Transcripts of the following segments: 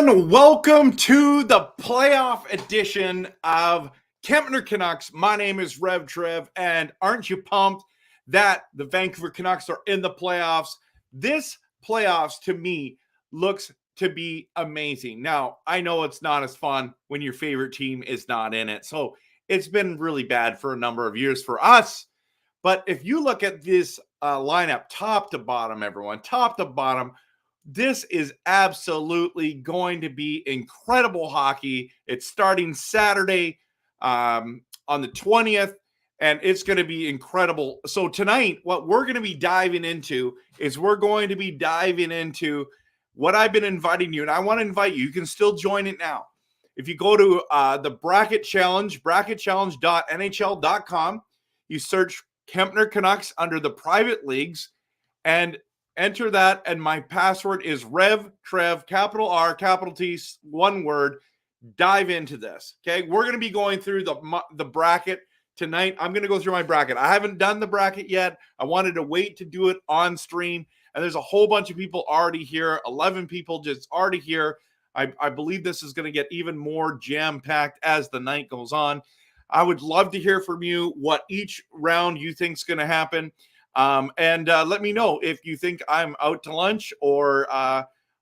everyone. Welcome to the playoff edition of Kempner Canucks. My name is RevTrev, and aren't you pumped that the Vancouver Canucks are in the playoffs? This playoffs, to me, looks to be amazing. Now, I know it's not as fun when your favorite team is not in it, so it's been really bad for a number of years for us. But if you look at this lineup, top to bottom, everyone, top to bottom, this is absolutely going to be incredible hockey. It's starting Saturday on the 20th, and it's going to be incredible. So tonight, what we're going to be diving into is we're going to be diving into what I've been inviting you, and I want to invite you. You can still join it now. If you go to the Bracket Challenge, bracketchallenge.nhl.com, you search Kempner Canucks under the private leagues, and enter that, and my password is RevTrev, capital R, capital T, one word. Dive into this, okay? We're going to be going through the bracket tonight. I'm going to go through my bracket. I haven't done the bracket yet. I wanted to wait to do it on stream, and there's a whole bunch of people already here, 11 people just already here. I believe this is going to get even more jam-packed as the night goes on. I would love to hear from you what each round you think is going to happen. And let me know if you think I'm out to lunch or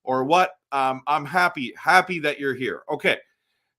what. I'm happy that you're here. Okay.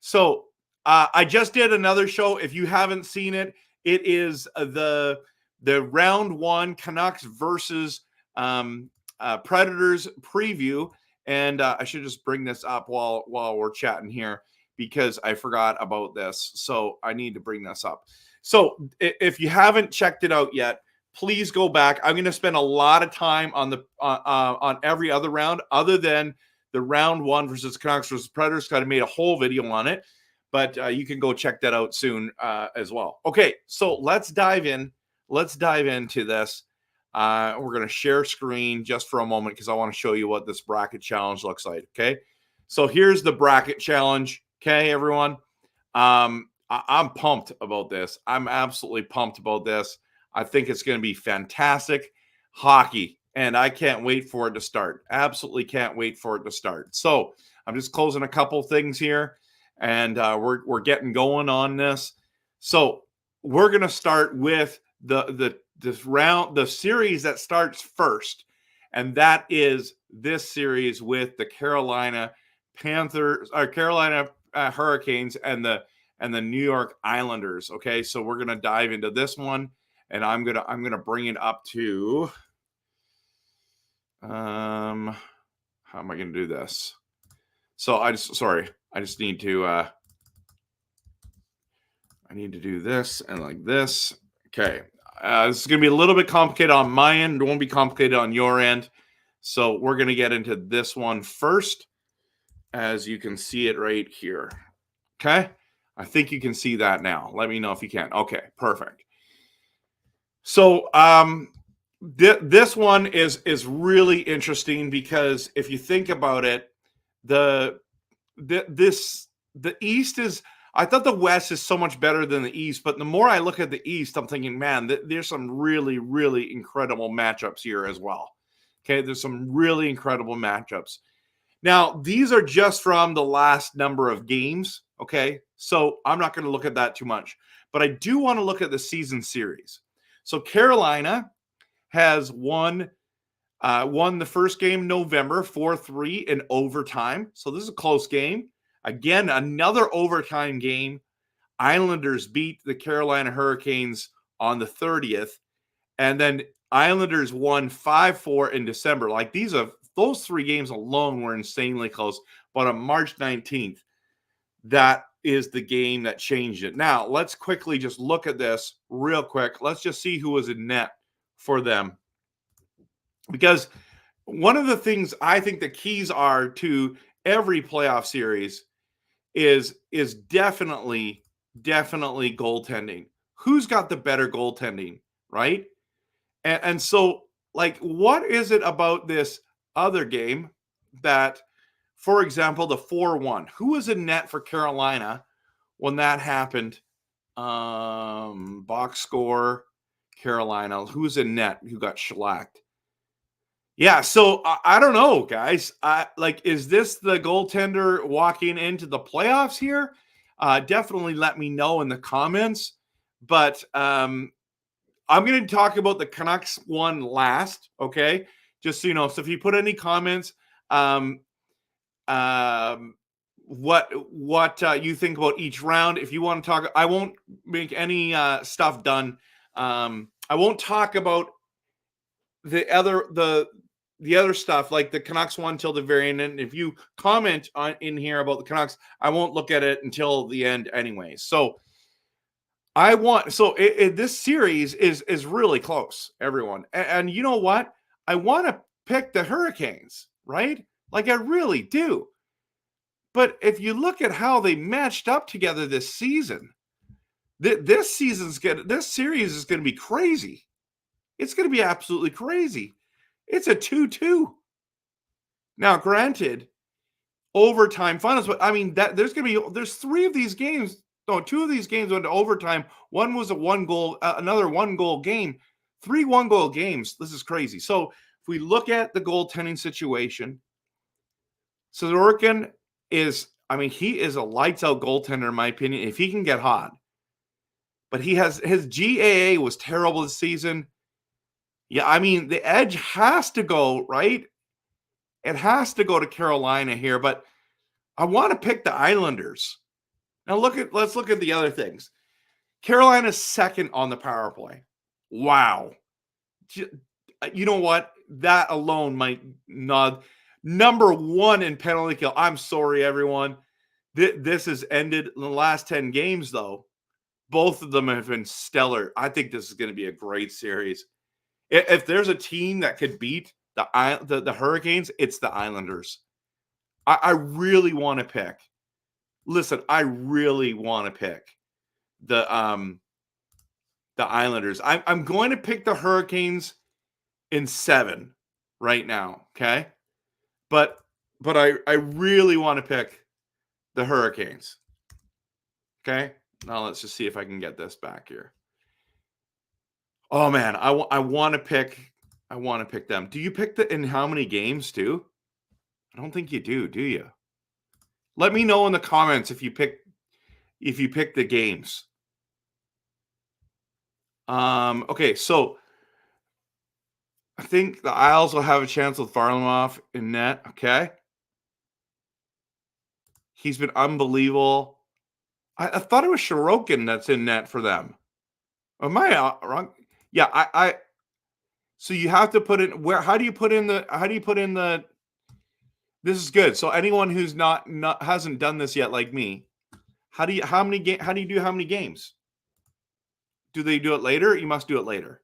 So I just did another show. If you haven't seen it, it is the round one Canucks versus Predators preview. And I should just bring this up while we're chatting here, because I forgot about this. So I need to bring this up. So if you haven't checked it out yet, please go back. I'm going to spend a lot of time on the on every other round other than the round one versus Canucks versus Predators. Kind of made a whole video on it, but you can go check that out soon as well. Okay, so let's dive in. Let's dive into this. We're going to share screen just for a moment because I want to show you what this bracket challenge looks like. Okay, so here's the bracket challenge. Okay, everyone. I'm pumped about this. I'm absolutely pumped about this. I think it's going to be fantastic hockey, and I can't wait for it to start. Absolutely can't wait for it to start. So I'm just closing a couple things here, and we're getting going on this. So we're going to start with the series that starts first, and that is this series with the Carolina Panthers, or Carolina Hurricanes, and the New York Islanders. Okay, so we're going to dive into this one. And I'm gonna bring it up to how am I gonna do this? So I just need to I need to do this and like this. Okay, this is gonna be a little bit complicated on my end. It won't be complicated on your end. So we're gonna get into this one first, as you can see it right here. Okay, I think you can see that now. Let me know if you can. Okay, perfect. So this one is really interesting, because if you think about it, the East is, I thought the West is so much better than the East, but the more I look at the East, I'm thinking, man, there's some really, really incredible matchups here as well. Okay, there's some really incredible matchups. Now, these are just from the last number of games, okay? So I'm not going to look at that too much, but I do want to look at the season series. So Carolina has won the first game November 4-3 in overtime. So this is a close game. Again, another overtime game. Islanders beat the Carolina Hurricanes on the 30th. And then Islanders won 5-4 in December. Like, those three games alone were insanely close. But on March 19th, that is the game that changed it. Now, let's quickly just look at this real quick. Let's just see who was in net for them. Because one of the things I think the keys are to every playoff series is definitely goaltending. Who's got the better goaltending, right? And so, like, what is it about this other game that, for example, the 4-1, who was in net for Carolina when that happened? Box score, Carolina. Who's in net who got shellacked? Yeah, so I don't know, guys. Is this the goaltender walking into the playoffs here? Definitely let me know in the comments. But I'm going to talk about the Canucks one last, okay? Just so you know. So if you put any comments, um, what you think about each round. If you want to talk, I won't make any stuff done. I won't talk about the other stuff like the Canucks one till the very end. And if you comment on in here about the Canucks, I won't look at it until the end anyway. So this series is really close, everyone. And you know what? I want to pick the Hurricanes, right? Like I really do. But if you look at how they matched up together this season, this series is going to be crazy. It's going to be absolutely crazy. It's a 2-2. Now, granted, overtime finals, but I mean that there's three of these games. No, two of these games went to overtime. One was a another 1-goal game. 3 1-goal games. This is crazy. So if we look at the goaltending situation, Sorokin he is a lights out goaltender in my opinion. If he can get hot, but his GAA was terrible this season. Yeah, I mean the edge has to go right. It has to go to Carolina here, but I want to pick the Islanders. Now let's look at the other things. Carolina's second on the power play. Wow. You know what? That alone might nod. Number 1 in penalty kill. I'm sorry, everyone. This has ended in the last 10 games, though. Both of them have been stellar. I think this is going to be a great series. If there's a team that could beat the Hurricanes, it's the Islanders. I really want to pick. Listen, I really want to pick the Islanders. I'm going to pick the Hurricanes in 7 right now, okay? But I really want to pick the Hurricanes. Okay? Now let's just see if I can get this back here. Oh man, I want to pick them. Do you pick in how many games too? I don't think you do you? Let me know in the comments if you pick the games. Okay, so I think the Isles will have a chance with Varlamov in net, okay? He's been unbelievable. I thought it was Sorokin that's in net for them. Am I wrong? Yeah, so you have to put in how do you put in the this is good. So anyone who's not hasn't done this yet like me, how do you do how many games? Do they do it later? You must do it later.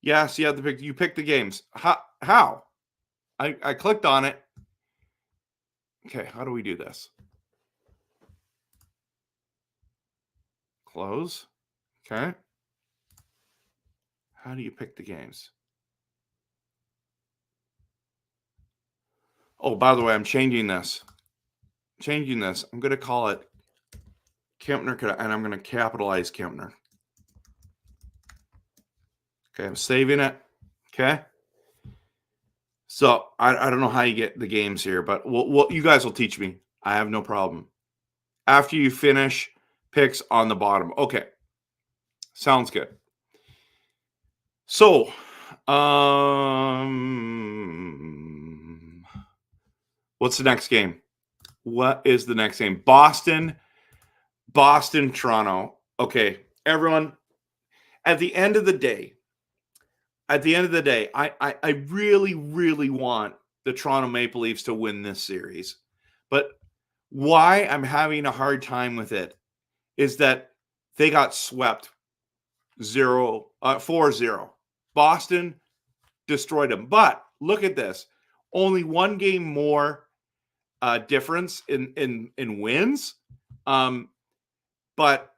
Yes, you have to you pick the games. How? I clicked on it. Okay, how do we do this? Close. Okay. How do you pick the games? Oh, by the way, I'm changing this. I'm going to call it Kempner, and I'm going to capitalize Kempner. Okay, I'm saving it. Okay. So I don't know how you get the games here, but you guys will teach me. I have no problem. After you finish, picks on the bottom. Okay. Sounds good. So, what's the next game? What is the next game? Boston, Toronto. Okay, everyone, at the end of the day, I really, really want the Toronto Maple Leafs to win this series. But why I'm having a hard time with it is that they got swept 4-0. Boston destroyed them. But look at this. Only 1 game more difference in wins. But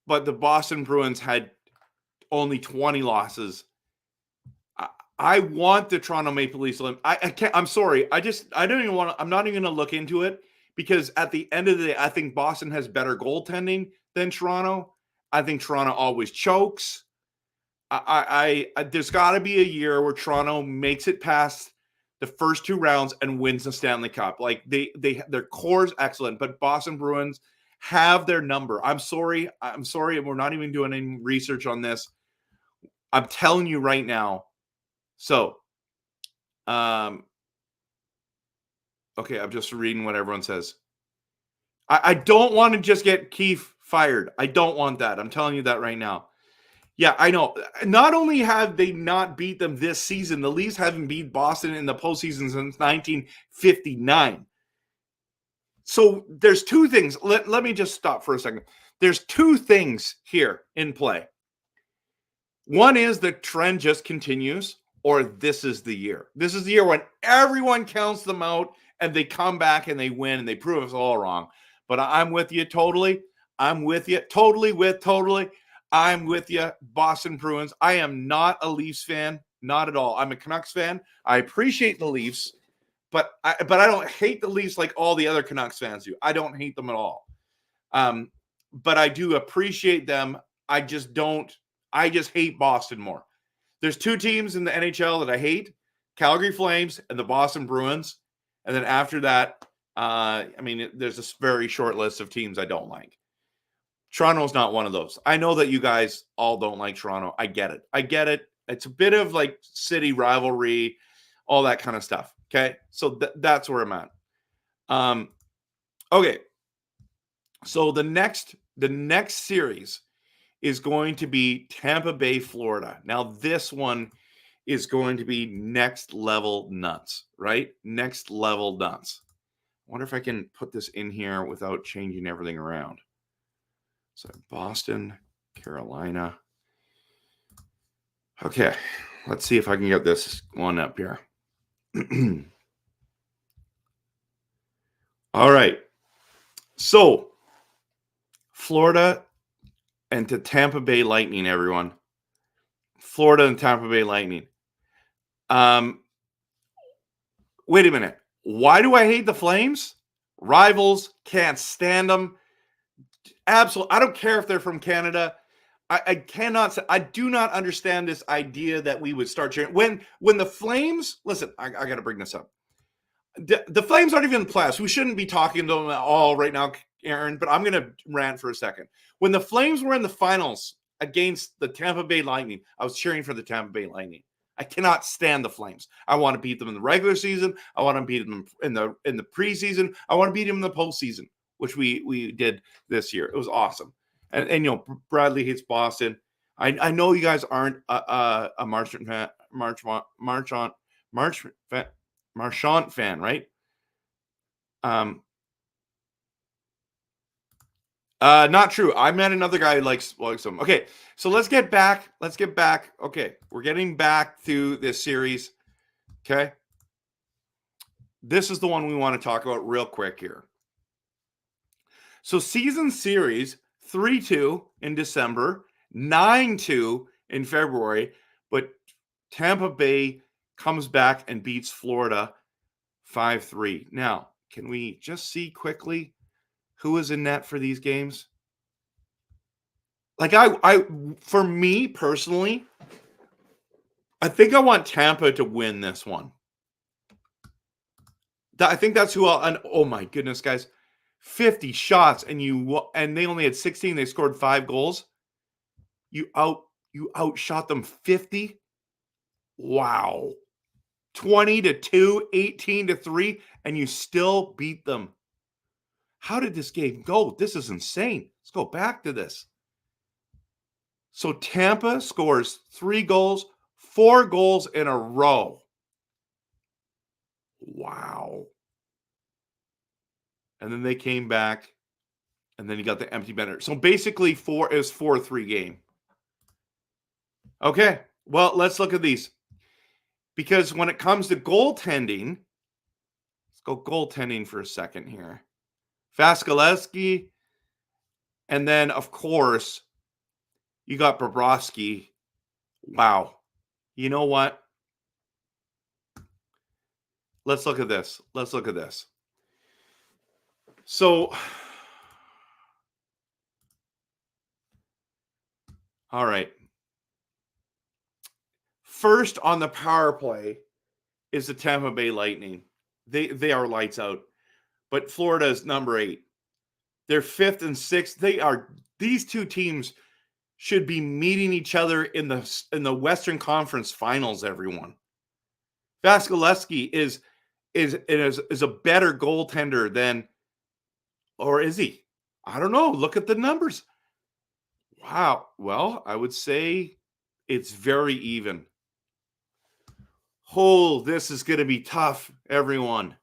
the Boston Bruins had only 20 losses. I want the Toronto Maple Leafs to win. I can't. I'm sorry. I'm not even going to look into it because at the end of the day, I think Boston has better goaltending than Toronto. I think Toronto always chokes. There's got to be a year where Toronto makes it past the first 2 rounds and wins the Stanley Cup. Like their core is excellent, but Boston Bruins have their number. I'm sorry, and we're not even doing any research on this. I'm telling you right now. So, okay, I'm just reading what everyone says. I don't want to just get Keefe fired. I don't want that. I'm telling you that right now. Yeah, I know. Not only have they not beat them this season, the Leafs haven't beat Boston in the postseason since 1959. So there's 2 things. Let me just stop for a second. There's 2 things here in play. One is the trend just continues, or this is the year. This is the year when everyone counts them out and they come back and they win and they prove us all wrong. But I'm with you totally. I'm with you totally. I'm with you, Boston Bruins. I am not a Leafs fan, not at all. I'm a Canucks fan. I appreciate the Leafs, but I don't hate the Leafs like all the other Canucks fans do. I don't hate them at all. But I do appreciate them. I just hate Boston more. There's 2 teams in the NHL that I hate: Calgary Flames and the Boston Bruins. And then after that, there's a very short list of teams I don't like. Toronto's not one of those. I know that you guys all don't like Toronto. I get it. It's a bit of like city rivalry, all that kind of stuff. Okay. So that's where I'm at. Okay. So the next series is going to be Tampa Bay, Florida. Now this one is going to be next level nuts, right? Next level nuts. I wonder if I can put this in here without changing everything around. So Boston, Carolina. Okay, let's see if I can get this one up here. All right. So Florida and to Tampa Bay Lightning, everyone. Florida and Tampa Bay Lightning. Wait a minute. Why do I hate the Flames? Rivals, can't stand them. Absolutely. I don't care if they're from Canada. I do not understand this idea that we would start cheering. When the Flames, listen, I got to bring this up. The Flames aren't even in the playoffs. We shouldn't be talking to them at all right now, Aaron, but I'm going to rant for a second. When the Flames were in the finals against the Tampa Bay Lightning, I was cheering for the Tampa Bay Lightning. I cannot stand the Flames. I want to beat them in the regular season. I want to beat them in the preseason. I want to beat them in the postseason, which we did this year. It was awesome. And Bradley hates Boston. I know you guys aren't a Marchant fan, right? Not true. I met another guy who likes them. Okay, so let's get back. Okay, we're getting back to this series. Okay, this is the one we want to talk about real quick here. So season series 3-2 in December, 9-2 in February, but Tampa Bay comes back and beats Florida 5-3. Now, can we just see quickly who is in net for these games? Like for me personally, I think I want Tampa to win this one. I think that's who and oh my goodness, guys. 50 shots and they only had 16. They scored 5 goals. You outshot them 50. Wow. 20-2, 18-3, and you still beat them. How did this game go? This is insane. Let's go back to this. So Tampa scores 3 goals, 4 goals in a row. Wow. And then they came back, and then you got the empty netter. So basically, it was 4-3 game. Okay, well, let's look at these. Because when it comes to goaltending, let's go goaltending for a second here. Vasilevskiy, and then, of course, you got Bobrovsky. Wow. You know what? Let's look at this. So, all right. First on the power play is the Tampa Bay Lightning. They are lights out. But Florida is number 8. They're 5th and 6th. These two teams should be meeting each other in the Western Conference Finals, everyone. Vasilevsky is a better goaltender than, or is he? I don't know. Look at the numbers. Wow. Well, I would say it's very even. Oh, this is going to be tough, everyone.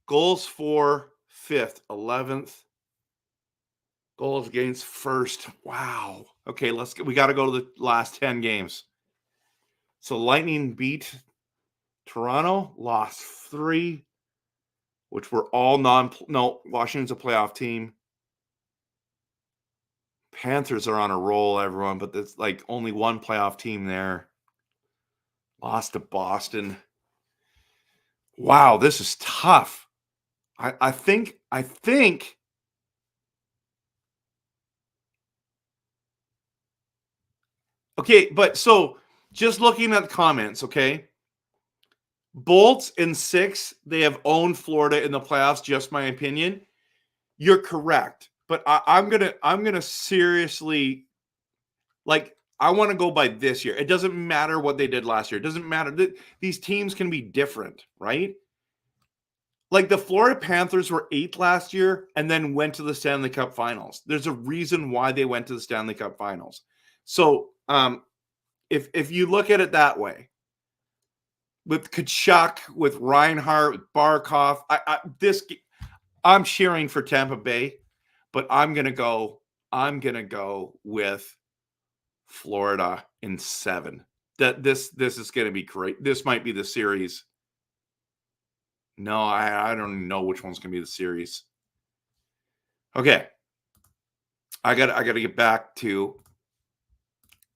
Goals for 5th, 11th. Goals against 1st. Wow. Okay, we got to go to the last 10 games. So Lightning beat Toronto, lost 3, which were all Washington's a playoff team. Panthers are on a roll, everyone, but there's like only one playoff team there. Lost to Boston. Wow, this is tough. I think okay, but so just looking at the comments, okay? Bolts in 6, they have owned Florida in the playoffs, just my opinion. You're correct. But I'm gonna seriously, like, I want to go by this year. It doesn't matter what they did last year. It doesn't matter. These teams can be different, right? Like the Florida Panthers were 8th last year and then went to the Stanley Cup Finals. There's a reason why they went to the Stanley Cup Finals. So if you look at it that way, with Tkachuk, with Reinhart, with Barkov, I'm cheering for Tampa Bay, but I'm gonna go with Florida in 7. This is gonna be great. This might be the series. No, I don't know which one's gonna be the series. Okay. I gotta get back to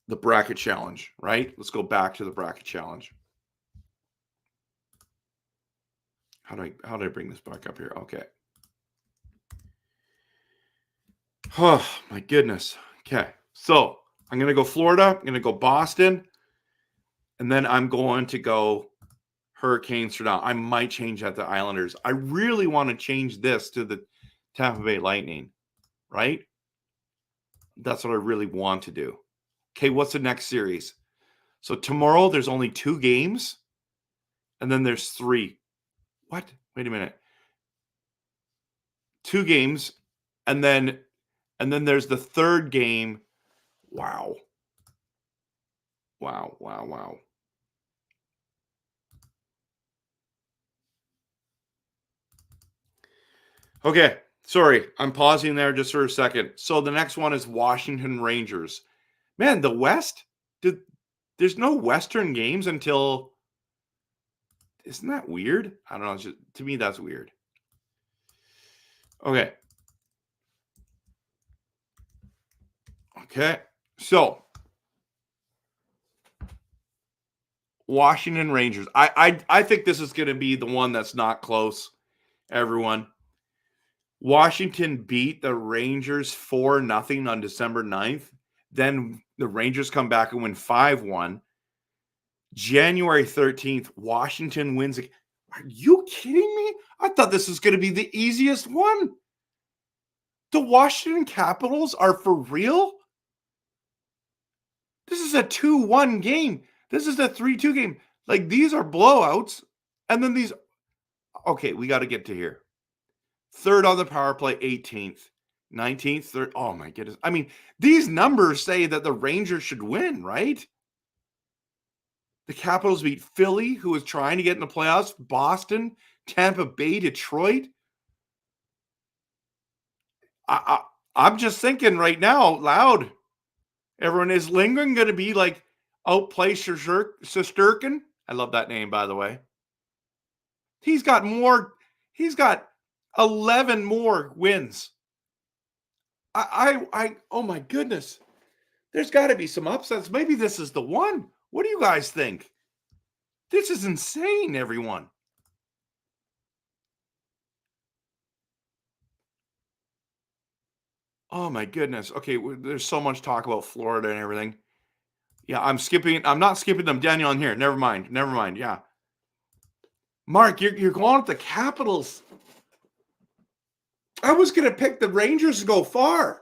the bracket challenge, right? Let's go back to the bracket challenge. How do I bring this back up here? Okay. Oh my goodness. Okay. So I'm gonna go Florida, I'm gonna go Boston, and then I'm going to go Hurricanes for now. I might change that to Islanders. I really want to change this to the Tampa Bay Lightning, right? That's what I really want to do. Okay, what's the next series? So tomorrow there's only 2 games, and then there's 3. What? Wait a minute. 2 games, and then there's the 3rd game. Wow. Wow. Okay, sorry. I'm pausing there just for a second. So the next one is Washington Rangers. Man, the West, there's no Western games until, isn't that weird? I don't know. It's just, to me, that's weird. Okay. Okay. So Washington Rangers. I think this is going to be the one that's not close, everyone. Washington beat the Rangers 4-0 on December 9th. Then the Rangers come back and win 5-1. January 13th, Washington wins. Are you kidding me? I thought this was going to be the easiest one. The Washington Capitals are for real? This is a 2-1 game. This is a 3-2 game. Like, these are blowouts. And then these. Okay, we got to get to here. 3rd on the power play, 18th. 19th, 3rd. Oh, my goodness. I mean, these numbers say that the Rangers should win, right? The Capitals beat Philly, who was trying to get in the playoffs, Boston, Tampa Bay, Detroit. I'm just thinking right now, loud. Everyone, is Lindgren going to be like outplay Shesterkin? I love that name, by the way. He's got 11 more wins. Oh my goodness. There's got to be some upsets. Maybe this is the one. What do you guys think? This is insane, everyone. Oh my goodness. Okay, there's so much talk about Florida and everything. Yeah, I'm not skipping them. Daniel on here. Never mind. Yeah. Mark, you're going with the Capitals. I was going to pick the Rangers to go far.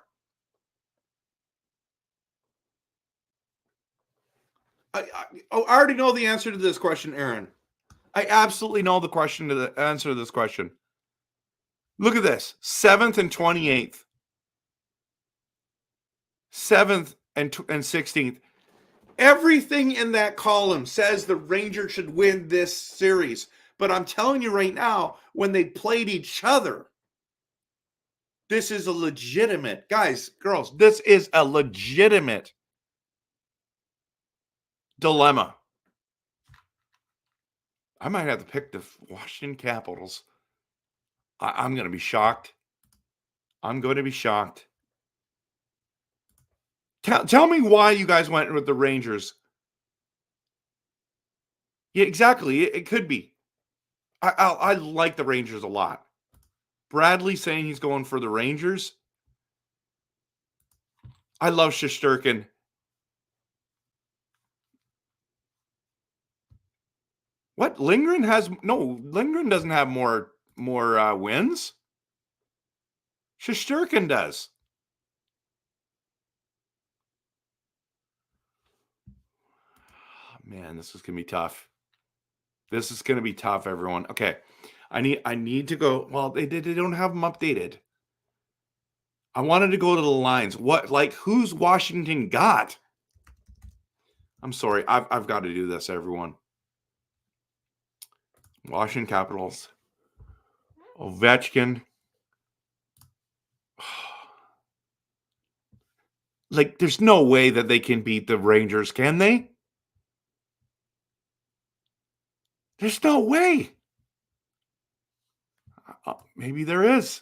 I already know the answer to this question, Aaron. I absolutely know the answer to this question. Look at this. 7th and 28th. 7th and 16th. Everything in that column says the Rangers should win this series. But I'm telling you right now, when they played each other, this is a legitimate, guys, girls, this is a legitimate dilemma. I might have to pick the Washington Capitals. I'm going to be shocked. Tell me why you guys went with the Rangers. Yeah, exactly. It could be. I like the Rangers a lot. Bradley saying he's going for the Rangers. I love Shesterkin. What? Lindgren doesn't have more wins. Shesterkin does. Man, this is going to be tough. This is going to be tough, everyone. Okay. I need to go. Well, they don't have them updated. I wanted to go to the lines. Who's Washington got? I'm sorry. I've got to do this, everyone. Washington Capitals. Ovechkin. There's no way that they can beat the Rangers, can they? There's no way. Maybe there is.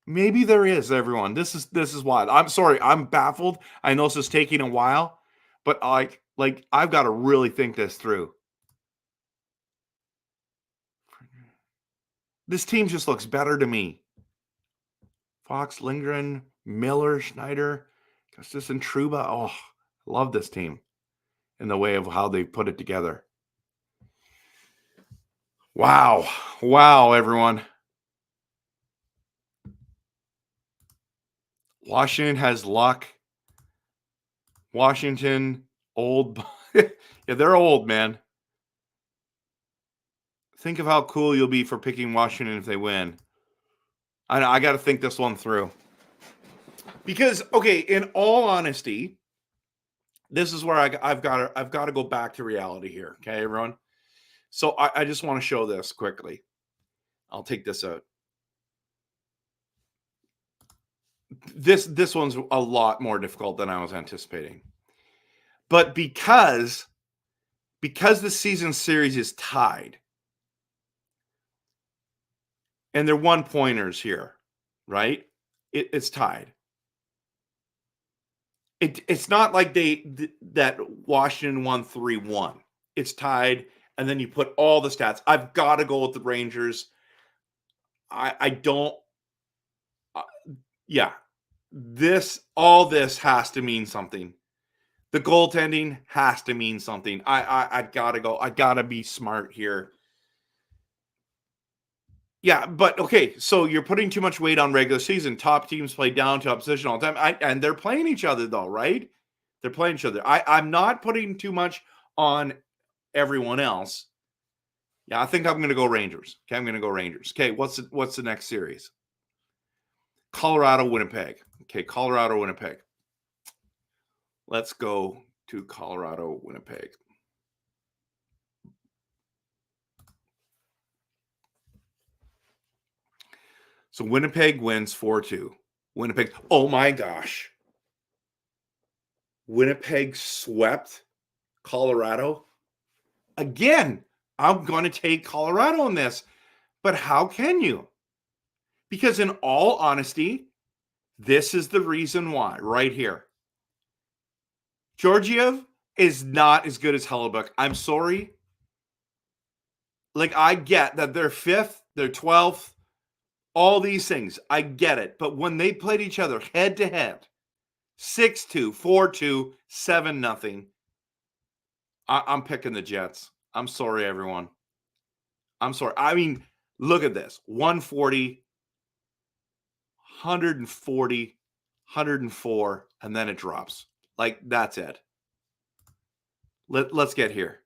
Maybe there is, everyone. This is wild. I'm sorry. I'm baffled. I know this is taking a while, but I've got to really think this through. This team just looks better to me. Fox, Lindgren, Miller, Schneider, Gustis, and Trouba. Oh, I love this team in the way of how they put it together. Wow, everyone. Washington has luck. Washington, old. Yeah, they're old, man. Think of how cool you'll be for picking Washington if they win. I got to think this one through. Because, okay, in all honesty, this is where I've got to go back to reality here. Okay, everyone? So I just want to show this quickly. I'll take this out. This one's a lot more difficult than I was anticipating. But because the season series is tied, and they're 1-pointers here, right? It's tied. It's not like that Washington won 3-1. It's tied, and then you put all the stats. I've got to go with the Rangers. All this has to mean something. The goaltending has to mean something. I gotta go. I gotta be smart here. Yeah, but okay, so you're putting too much weight on regular season. Top teams play down to opposition all the time. And they're playing each other, though, right? They're playing each other. I'm not putting too much on everyone else. Yeah, I think I'm going to go Rangers. Okay, I'm going to go Rangers. Okay, what's the next series? Colorado, Winnipeg. Okay, Colorado, Winnipeg. Let's go to Colorado, Winnipeg. So Winnipeg wins 4-2. Winnipeg, oh my gosh. Winnipeg swept Colorado. Again, I'm going to take Colorado in this. But how can you? Because in all honesty, this is the reason why, right here. Georgiev is not as good as Hellebuck. I'm sorry. I get that they're 5th, they're 12th, all these things. I get it. But when they played each other head to head, 6-2, 4-2, 7-0. I'm picking the Jets. I'm sorry, everyone. I'm sorry. I mean, look at this. 140, 140, 104, and then it drops. Like, that's it. Let's get here.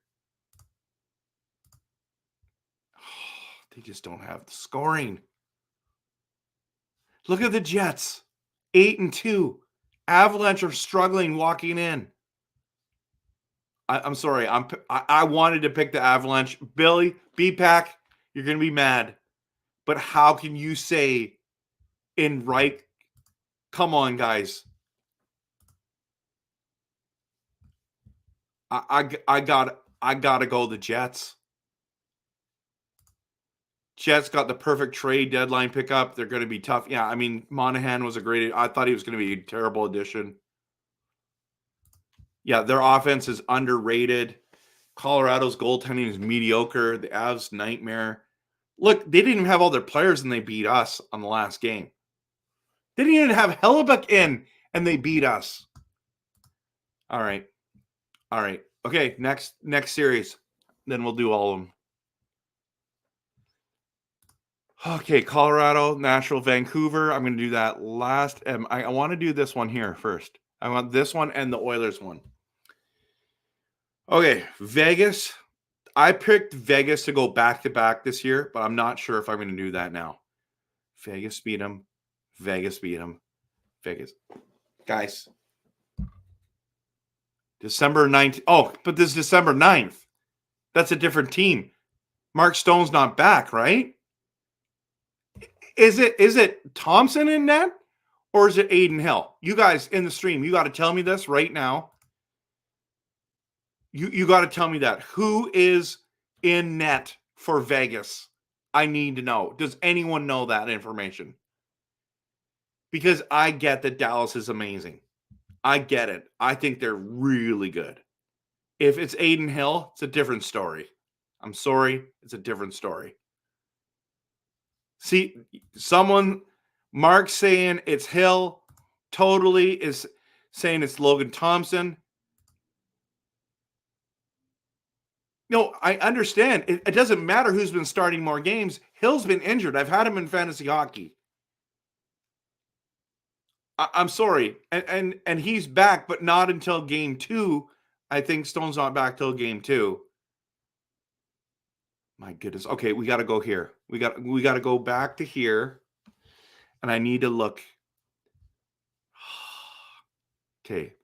They just don't have the scoring. Look at the Jets. 8-2. Avalanche are struggling walking in. I'm sorry. I wanted to pick the Avalanche. Billy, B-Pack, you're going to be mad. But how can you say in right? Come on, guys. I gotta go the Jets. Jets got the perfect trade deadline pickup. They're going to be tough. Yeah, I mean, Monahan was I thought he was going to be a terrible addition. Yeah, their offense is underrated. Colorado's goaltending is mediocre. The Avs, nightmare. Look, they didn't even have all their players and they beat us on the last game. They didn't even have Hellebuck in and they beat us. All right. Okay, next series. Then we'll do all of them. Okay, Colorado, Nashville, Vancouver. I'm going to do that last. I want to do this one here first. I want this one and the Oilers one. Okay, Vegas. I picked Vegas to go back-to-back this year, but I'm not sure if I'm going to do that now. Vegas beat them. Vegas beat them. Vegas. Guys. December 19th. Oh, but this is December 9th. That's a different team. Mark Stone's not back, right? Is it Thompson in net or is it Aiden Hill? You guys in the stream, you got to tell me this right now. You got to tell me that. Who is in net for Vegas? I need to know. Does anyone know that information? Because I get that Dallas is amazing. I get it. I think they're really good. If it's Aiden Hill, it's a different story. I'm sorry. It's a different story. See, Mark's saying it's Hill, totally is saying it's Logan Thompson. No, I understand. It doesn't matter who's been starting more games. Hill's been injured. I've had him in fantasy hockey. I'm sorry. And he's back, but not until game 2. I think Stone's not back till game 2. My goodness. Okay, we got to go here. We got to go back to here. And I need to look. Okay.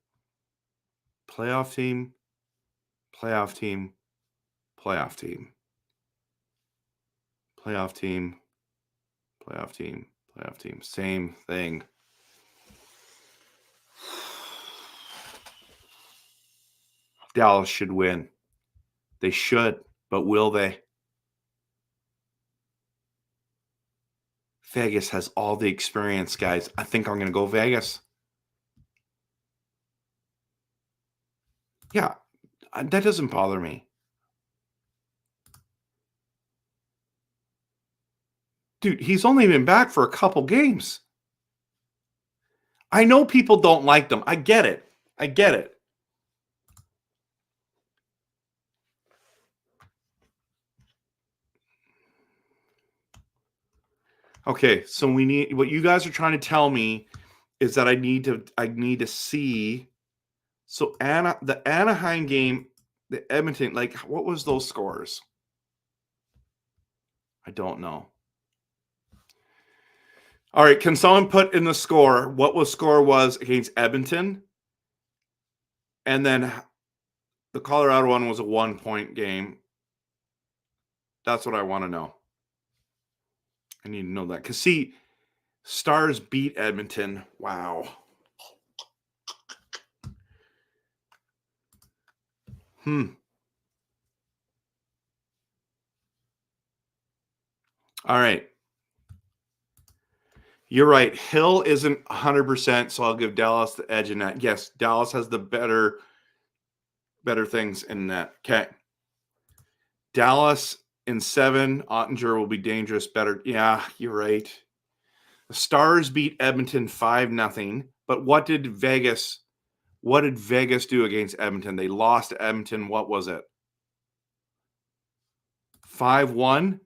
Playoff team. Playoff team. Playoff team. Playoff team. Playoff team. Playoff team. Same thing. Dallas should win. They should, but will they? Vegas has all the experience, guys. I think I'm going to go Vegas. Yeah, that doesn't bother me. Dude, he's only been back for a couple games. I know people don't like them. I get it. Okay, so what you guys are trying to tell me is that I need to see. So the Anaheim game, the Edmonton, like what was those scores? I don't know. All right, can someone put in the score what score was against Edmonton? And then the Colorado one was a 1-point game. That's what I want to know. I need to know that. Because, see, Stars beat Edmonton. Wow. All right. You're right. Hill isn't 100%, so I'll give Dallas the edge in that. Yes, Dallas has the better things in that. Okay. Dallas in 7. Ottinger will be dangerous. Better. Yeah, you're right. The Stars beat Edmonton 5-0. But what did Vegas do against Edmonton? They lost to Edmonton. What was it? 5-1.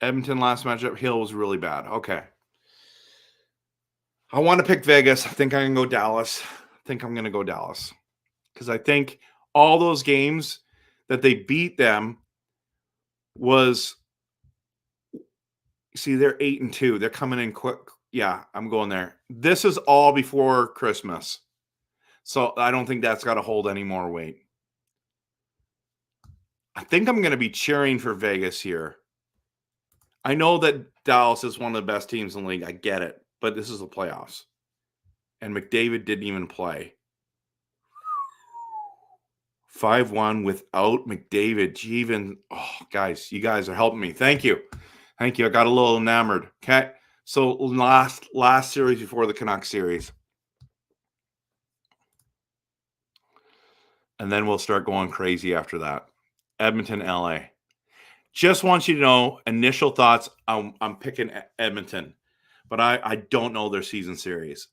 Edmonton last matchup. Hill was really bad. Okay. I want to pick Vegas. I think I'm going to go Dallas. Because I think all those games that they beat them was, see, they're 8-2. They're coming in quick. Yeah, I'm going there. This is all before Christmas. So I don't think that's got to hold any more weight. I think I'm going to be cheering for Vegas here. I know that Dallas is one of the best teams in the league. I get it. But this is the playoffs. And McDavid didn't even play. 5-1 without McDavid. Guys, you guys are helping me. Thank you. I got a little enamored. Okay. So last series before the Canucks series. And then we'll start going crazy after that. Edmonton, LA. Just want you to know, initial thoughts, I'm picking Edmonton. But I don't know their season series.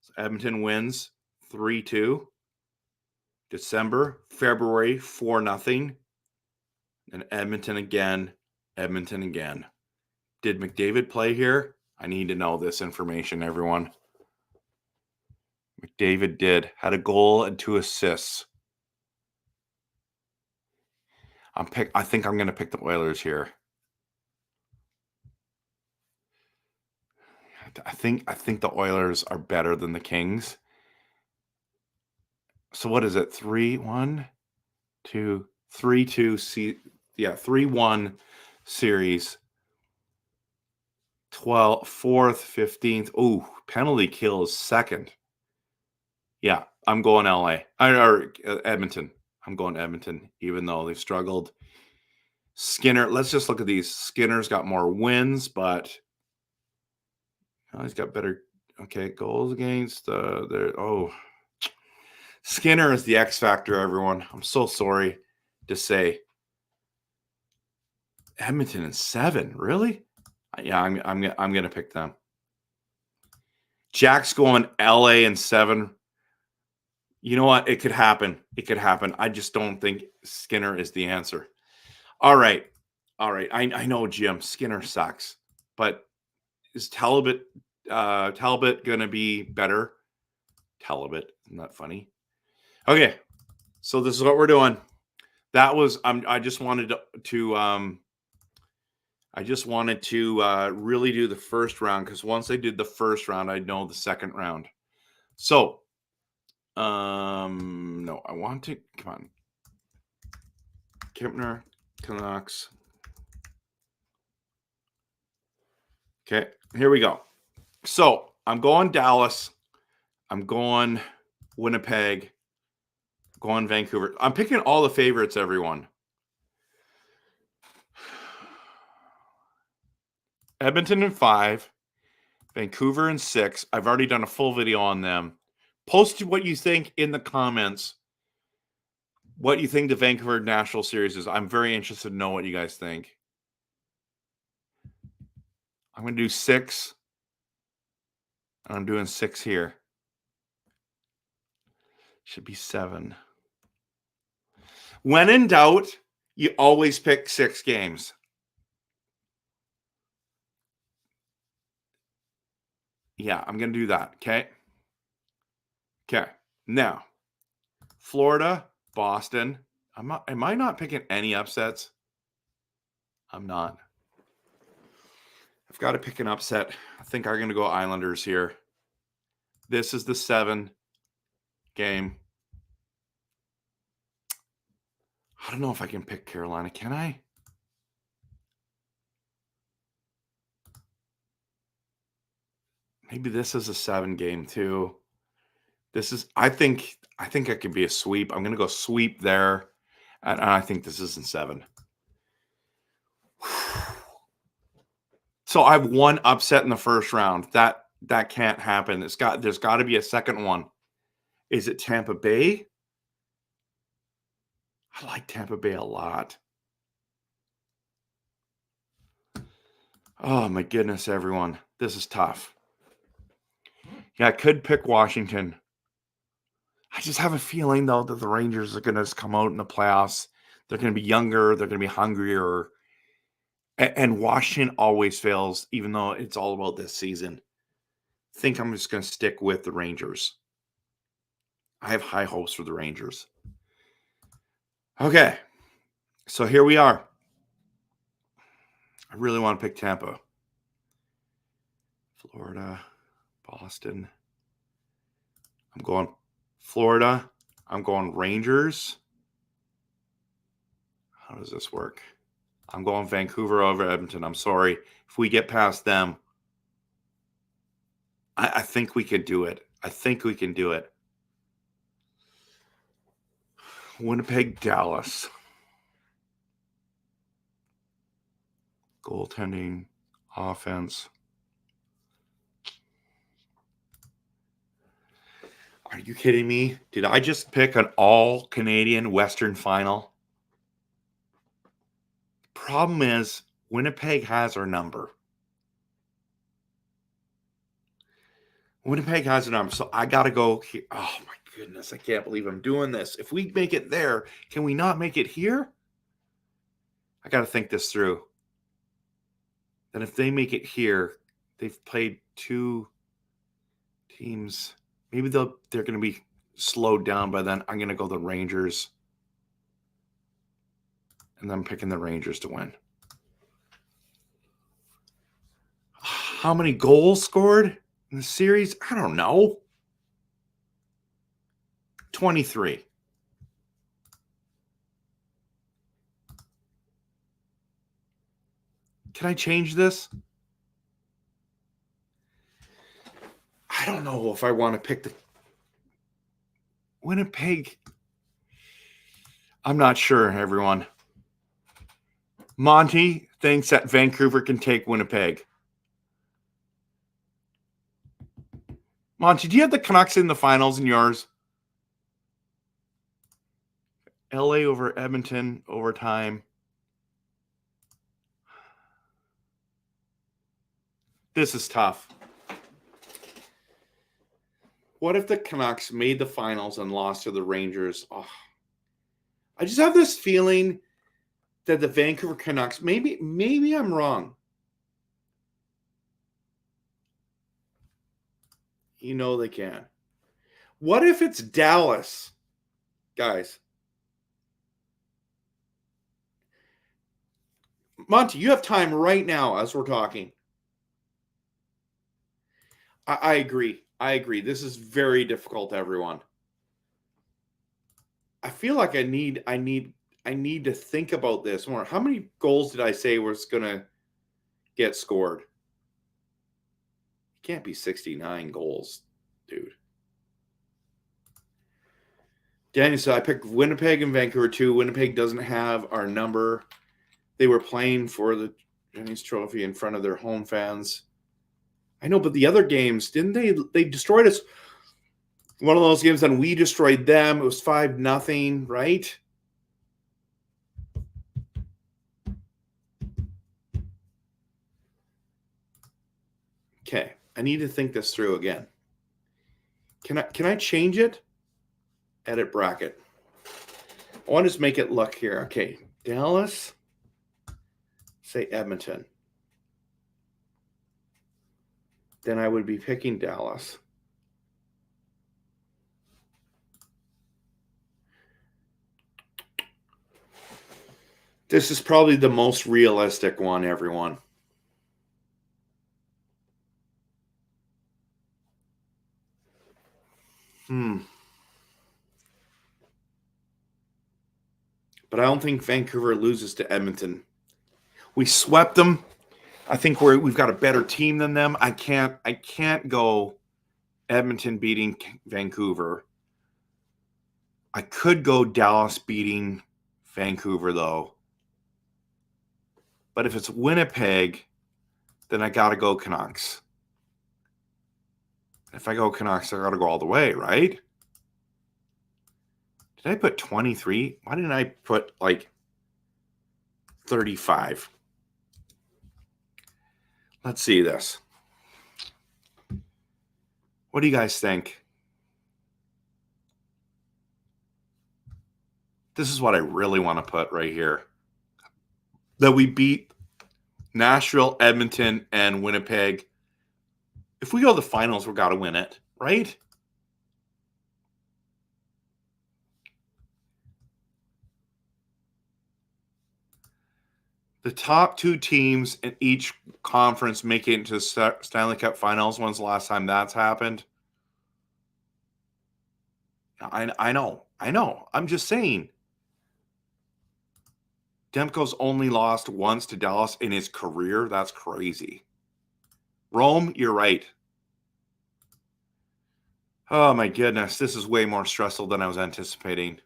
So Edmonton wins 3-2. December, February, 4-0. And Edmonton again. Did McDavid play here? I need to know this information, everyone. McDavid did. Had a goal and 2 assists. I think I'm going to pick the Oilers here. I think the Oilers are better than the Kings. So what is it? 3-1, 2, 3-2. 3-1 series. 4th, 15th. Oh, penalty kill is second. Yeah, I'm going LA. Or Edmonton. I'm going Edmonton, even though they've struggled. Skinner, let's just look at these. Skinner's got more wins, but he's got better, goals against. Skinner is the X factor, everyone. I'm so sorry to say. Edmonton in 7, really? Yeah, I'm going to pick them. Jack's going LA in 7. You know what? It could happen. I just don't think Skinner is the answer. All right. I know, Jim. Skinner sucks. But is Talbot going to be better? Talbot. Isn't that funny? Okay. So this is what we're doing. That was I just wanted to really do the first round, because once I did the first round, I'd know the second round. So no, I want to come on. Kempner Canucks. Okay, here we go. So I'm going Dallas. I'm going Winnipeg. Going Vancouver. I'm picking all the favorites, everyone. Edmonton in 5. Vancouver in 6. I've already done a full video on them. Post what you think in the comments. What you think the Vancouver National Series is. I'm very interested to know what you guys think. I'm going to do 6. And I'm doing 6 here. Should be 7. When in doubt, you always pick 6 games. Yeah, I'm going to do that. Okay. Now, Florida, Boston. Am I not picking any upsets? I'm not. I've got to pick an upset. I think I'm going to go Islanders here. This is the 7 game. I don't know if I can pick Carolina. Can I? Maybe this is a 7 game too. This is, I think it could be a sweep. I'm going to go sweep there. And I think this is in 7. So I have 1 upset in the first round. That can't happen. There's got to be a second one. Is it Tampa Bay? I like Tampa Bay a lot. Oh my goodness, everyone. This is tough. Yeah, I could pick Washington. I just have a feeling, though, that the Rangers are going to just come out in the playoffs. They're going to be younger. They're going to be hungrier. And Washington always fails, even though it's all about this season. I think I'm just going to stick with the Rangers. I have high hopes for the Rangers. Okay, so here we are. I really want to pick Tampa. Florida, Boston. I'm going Florida. I'm going Rangers. How does this work? I'm going Vancouver over Edmonton. I'm sorry. If we get past them, I think we can do it. I think we can do it. Winnipeg, Dallas. Goaltending, offense. Are you kidding me? Did I just pick an all-Canadian Western final? Problem is, Winnipeg has our number. Winnipeg has a number, so I got to go here. Oh, my goodness. I can't believe I'm doing this. If we make it there, can we not make it here? I got to think this through. Then if they make it here, they've played two teams. Maybe they're going to be slowed down by then. I'm going to go the Rangers. And I'm picking the Rangers to win. How many goals scored in the series? I don't know. 23. Can I change this? I don't know if I want to pick the Winnipeg. I'm not sure, everyone. Monty thinks that Vancouver can take Winnipeg. Monty, do you have the Canucks in the finals in yours? LA over Edmonton overtime. This is tough. What if the Canucks made the finals and lost to the Rangers? Oh, I just have this feeling that the Vancouver Canucks, maybe I'm wrong. You know they can. What if it's Dallas, guys? Monty, you have time right now as we're talking. I agree. This is very difficult, everyone. I feel like I need to think about this more. How many goals did I say was going to get scored? It can't be 69 goals, dude. Daniel said, I picked Winnipeg and Vancouver too. Winnipeg doesn't have our number. They were playing for the Jennings Trophy in front of their home fans. I know, but the other games, didn't they? They destroyed us. One of those games, then we destroyed them. It was 5-0, right? Okay, I need to think this through again. Can I change it? Edit bracket. I want to just make it look here. Okay, Dallas. Say Edmonton. Then I would be picking Dallas. This is probably the most realistic one, everyone. But I don't think Vancouver loses to Edmonton. We swept them. I think we've got a better team than them. I can't go Edmonton beating Vancouver. I could go Dallas beating Vancouver, though. But if it's Winnipeg, then I got to go Canucks. If I go Canucks, I got to go all the way, right? Did I put 23? Why didn't I put, 35? Let's see this. What do you guys think? This is what I really want to put right here. That we beat Nashville, Edmonton, and Winnipeg. If we go to the finals, we've got to win it, right? The top two teams in each conference make it into the Stanley Cup finals. When's the last time that's happened? I know. I'm just saying. Demko's only lost once to Dallas in his career. That's crazy. Rome, you're right. Oh, my goodness. This is way more stressful than I was anticipating.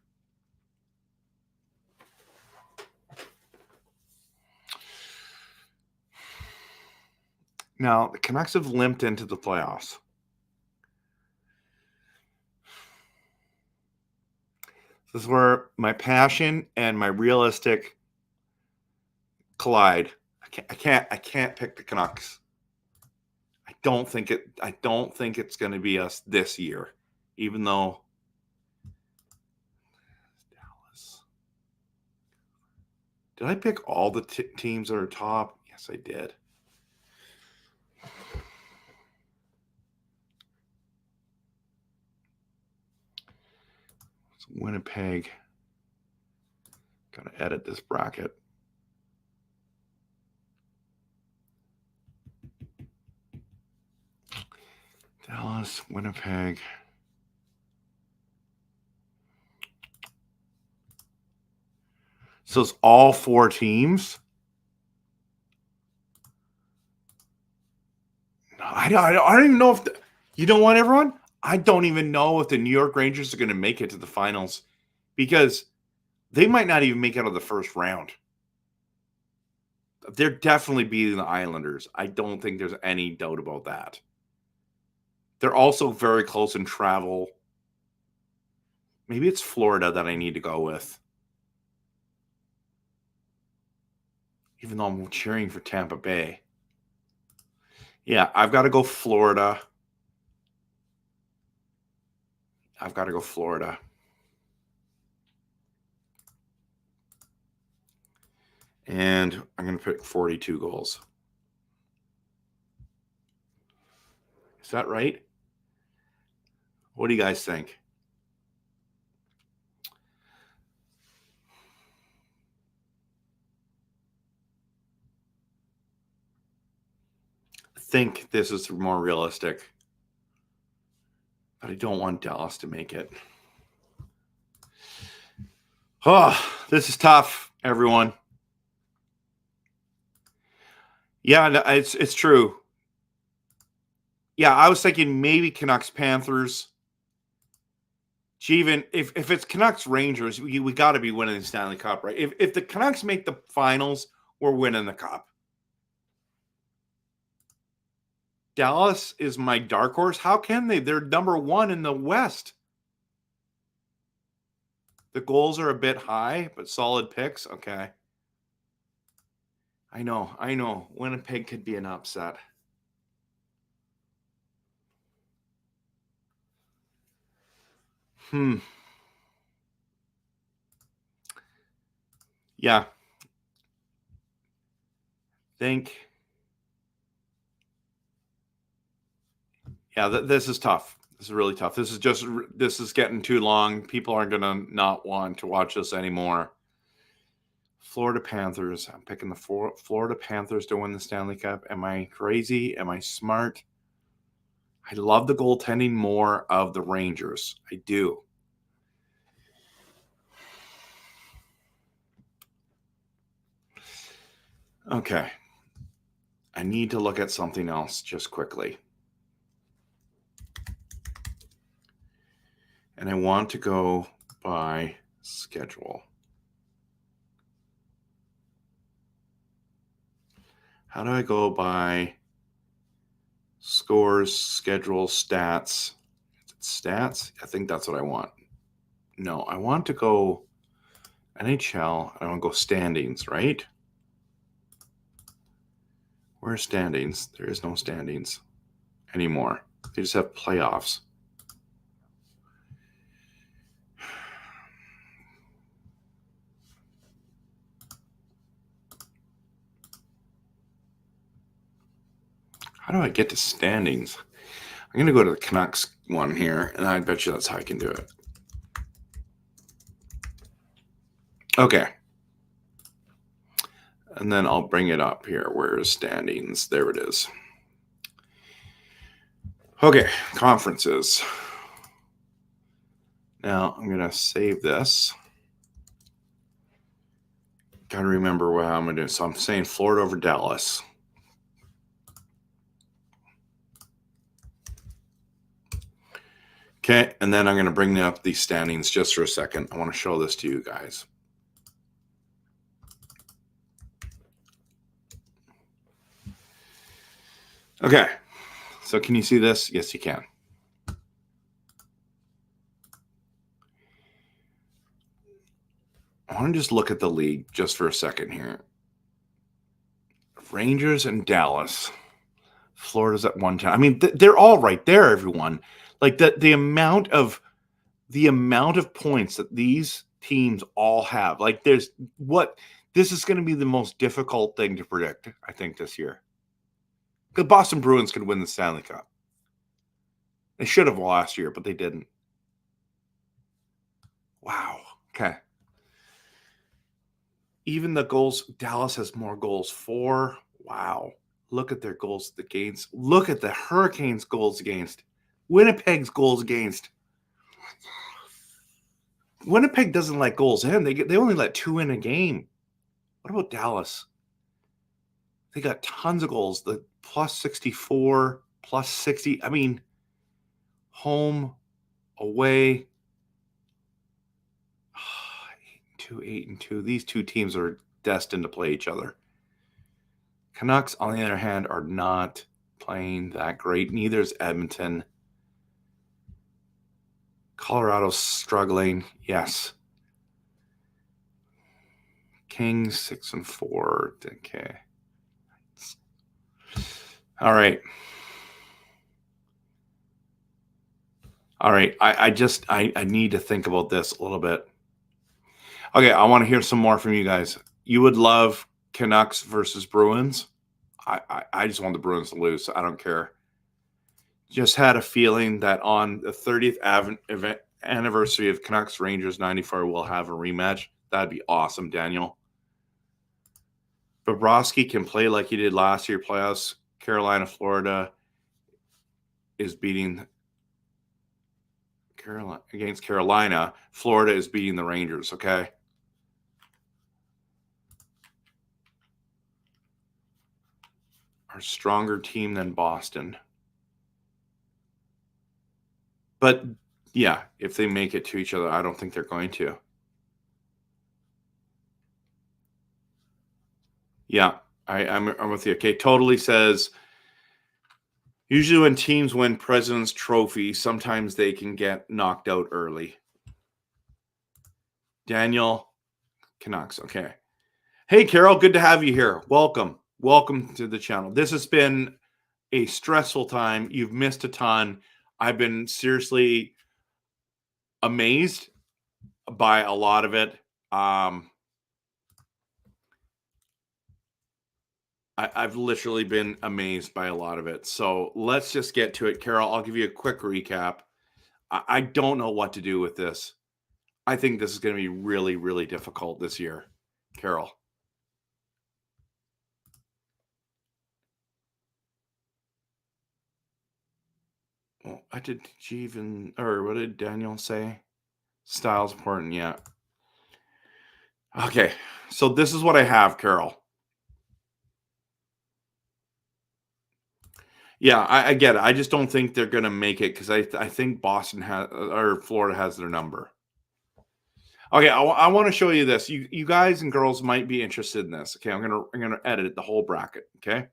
Now, the Canucks have limped into the playoffs. This is where my passion and my realistic collide. I can't pick the Canucks. I don't think it's going to be us this year, even though Dallas. Did I pick all the teams that are top? Yes, I did. It's Winnipeg. Got to edit this bracket. Dallas, Winnipeg. So it's all four teams. I don't even know if you know what, everyone? I don't even know if the New York Rangers are going to make it to the finals because they might not even make it out of the first round. They're definitely beating the Islanders. I don't think there's any doubt about that. They're also very close in travel. Maybe it's Florida that I need to go with. Even though I'm cheering for Tampa Bay. Yeah, I've got to go Florida. And I'm going to pick 42 goals. Is that right? What do you guys think? I think this is more realistic. But I don't want Dallas to make it. Oh, this is tough, everyone. Yeah, it's true. Yeah, I was thinking maybe Canucks Panthers. Even if it's Canucks Rangers, we got to be winning the Stanley Cup, right? If the Canucks make the finals, we're winning the cup. Dallas is my dark horse. How can they? They're number one in the West. The goals are a bit high, but solid picks. Okay. I know. Winnipeg could be an upset. Yeah. Yeah, this is tough. This is really tough. This is getting too long. People aren't going to not want to watch this anymore. Florida Panthers. I'm picking the Florida Panthers to win the Stanley Cup. Am I crazy? Am I smart? I love the goaltending more of the Rangers. I do. Okay. I need to look at something else just quickly. And I want to go by schedule. How do I go by scores, schedule, stats? Stats? I think that's what I want. No, I want to go NHL. I want to go standings, right? Where's standings? There is no standings anymore. They just have playoffs. How do I get to standings? I'm going to go to the Canucks one here, and I bet you that's how I can do it. Okay. And then I'll bring it up here. Where is standings? There it is. Okay, conferences. Now I'm going to save this. Got to remember what I'm going to do. So I'm saying Florida over Dallas. Okay, and then I'm going to bring up these standings just for a second. I want to show this to you guys. Okay, so can you see this? Yes, you can. I want to just look at the league just for a second here. Rangers and Dallas. Florida's at 110. I mean, they're all right there, everyone. Like the amount of points that these teams all have. Like this is going to be the most difficult thing to predict, I think, this year. The Boston Bruins could win the Stanley Cup. They should have last year, but they didn't. Wow. Okay. Even the goals, Dallas has more goals for. Wow. Look at their goals against. Look at the Hurricanes' goals against. Winnipeg's goals against. Winnipeg doesn't let goals in. They only let 2 in a game. What about Dallas? They got tons of goals. The plus 64, plus 60. I mean, home, away. 8-2. These two teams are destined to play each other. Canucks, on the other hand, are not playing that great. Neither is Edmonton. Colorado's struggling. Yes. Kings 6-4. Okay. All right. I need to think about this a little bit. Okay, I want to hear some more from you guys. You would love Canucks versus Bruins. I just want the Bruins to lose. So I don't care. Just had a feeling that on the 30th anniversary of Canucks Rangers 94, we'll have a rematch. That'd be awesome, Daniel. Bobrovsky can play like he did last year playoffs. Carolina, Florida is beating against Carolina. Florida is beating the Rangers, okay? Are stronger team than Boston. But yeah, if they make it to each other, I don't think they're going to. Yeah, I'm with you. Okay, totally says, usually when teams win President's Trophy, sometimes they can get knocked out early. Daniel, Canucks. Okay. Hey, Carol, good to have you here. Welcome. Welcome to the channel. This has been a stressful time. You've missed a ton. I've been seriously amazed by a lot of it. I've literally been amazed by a lot of it. So let's just get to it. Carol, I'll give you a quick recap. I don't know what to do with this. I think this is going to be really, really difficult this year. Carol. Well, what did Daniel say? Style's important, yeah. Okay, so this is what I have, Carol. Yeah, I get it. I just don't think they're going to make it because I think Boston has or Florida has their number. Okay, I want to show you this. You guys and girls might be interested in this. Okay, I'm gonna edit the whole bracket. Okay,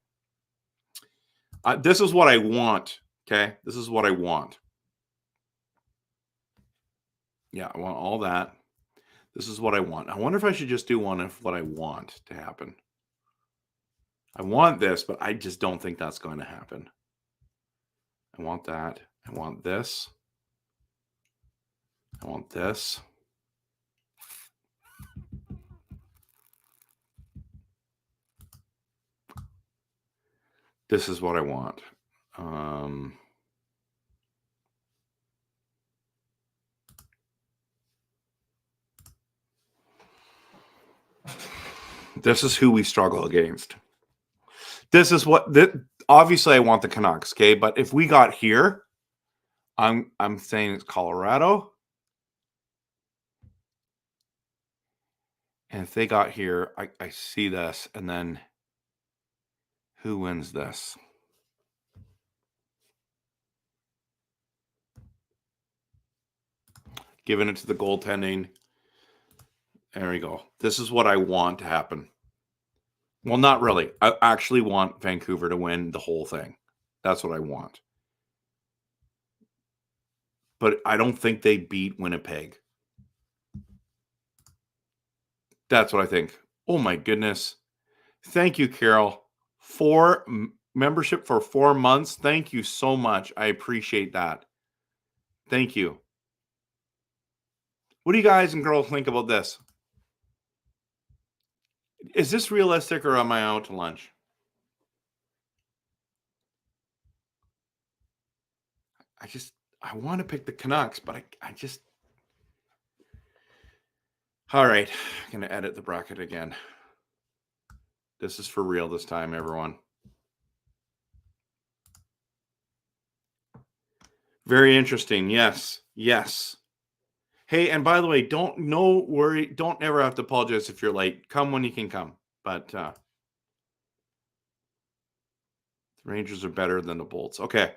this is what I want. Okay, this is what I want. Yeah, I want all that. This is what I want. I wonder if I should just do one of what I want to happen. I want this, but I just don't think that's going to happen. I want that. I want this. I want this. This is what I want. This is who we struggle against. This is what obviously I want the Canucks, okay? But if we got here, I'm saying it's Colorado. And if they got here, I see this, and then who wins this? Giving it to the goaltending. There we go. This is what I want to happen. Well, not really. I actually want Vancouver to win the whole thing. That's what I want. But I don't think they beat Winnipeg. That's what I think. Oh, my goodness. Thank you, Carol. Membership for 4 months. Thank you so much. I appreciate that. Thank you. What do you guys and girls think about this? Is this realistic, or am I out to lunch? I want to pick the Canucks, but I just... All right. I'm going to edit the bracket again. This is for real this time, everyone. Very interesting. Yes. Yes. Hey, and by the way, don't ever have to apologize if you're late. Come when you can come. But the Rangers are better than the Bolts. Okay.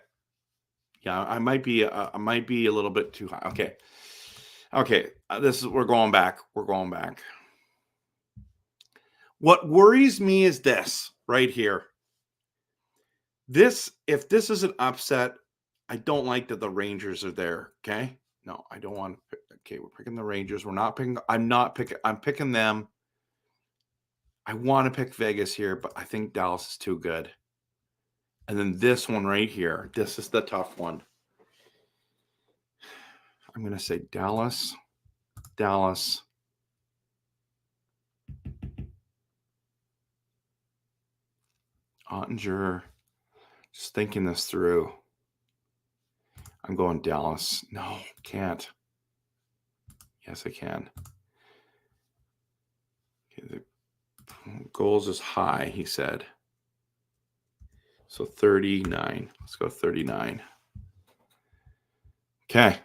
Yeah, I might be a little bit too high. Okay. Okay. We're going back. We're going back. What worries me is this right here. If this is an upset, I don't like that the Rangers are there. Okay. No, I don't want to. Okay, we're picking the Rangers. I'm picking them. I want to pick Vegas here, but I think Dallas is too good. And then this one right here. This is the tough one. I'm going to say Dallas. Ottinger. Just thinking this through. I'm going Dallas. No, can't. Yes, I can. Okay, the goals is high, he said. So 39. Let's go 39. Okay.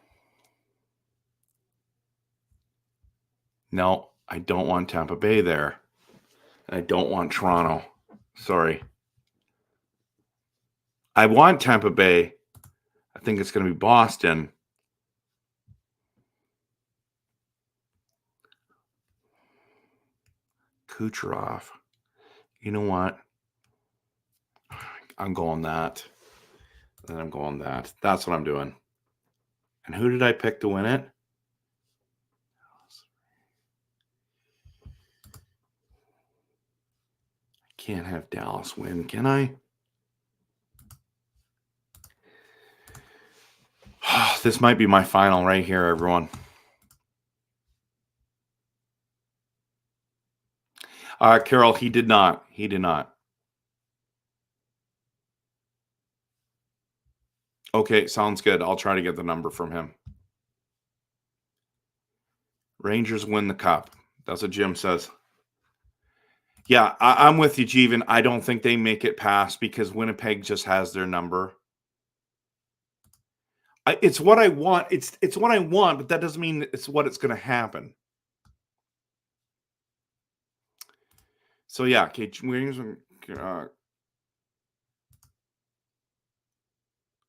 No, I don't want Tampa Bay there. And I don't want Toronto. Sorry. I want Tampa Bay. I think it's going to be Boston. Kucherov. You know what? I'm going that. And I'm going that. That's what I'm doing. And who did I pick to win it? I can't have Dallas win, can I? This might be my final right here, everyone. Carol, he did not. He did not. Okay, sounds good. I'll try to get the number from him. Rangers win the cup. That's what Jim says. Yeah, I'm with you, Jeevan. I don't think they make it past because Winnipeg just has their number. It's what I want. It's what I want, but that doesn't mean it's what it's going to happen. So yeah, okay.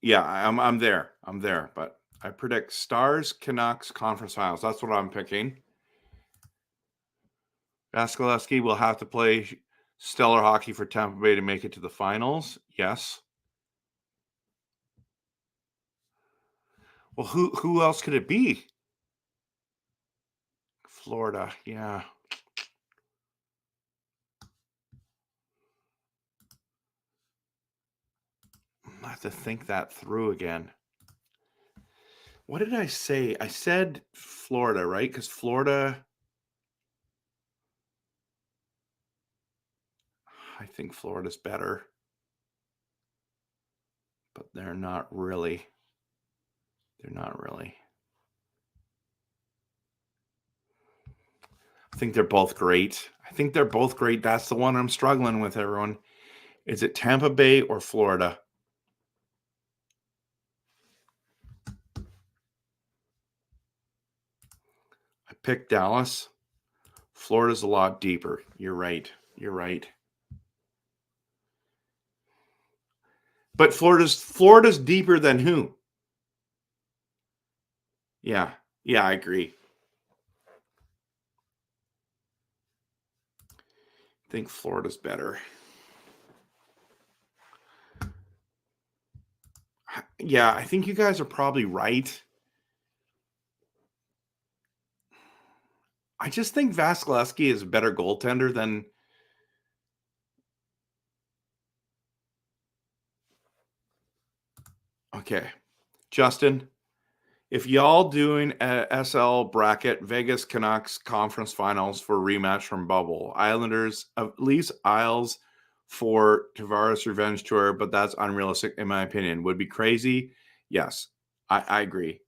Yeah, I'm there. I'm there, but I predict Stars, Canucks, Conference Finals. That's what I'm picking. Vasilevsky will have to play stellar hockey for Tampa Bay to make it to the finals. Yes. Well, who else could it be? Florida, yeah. I have to think that through again. What did I say? I said Florida, right? Because Florida, I think Florida's better, but they're not really. They're not really. I think they're both great. That's the one I'm struggling with, everyone. Is it Tampa Bay or Florida? I picked Dallas. Florida's a lot deeper. You're right. But Florida's deeper than who? Yeah, I agree. I think Florida's better. Yeah, I think you guys are probably right. I just think Vasilevsky is a better goaltender than. Okay, Justin, if y'all doing a SL bracket, Vegas Canucks conference finals for rematch from bubble, Islanders, at least Isles for Tavares Revenge Tour, but that's unrealistic in my opinion. Would be crazy. Yes, I agree.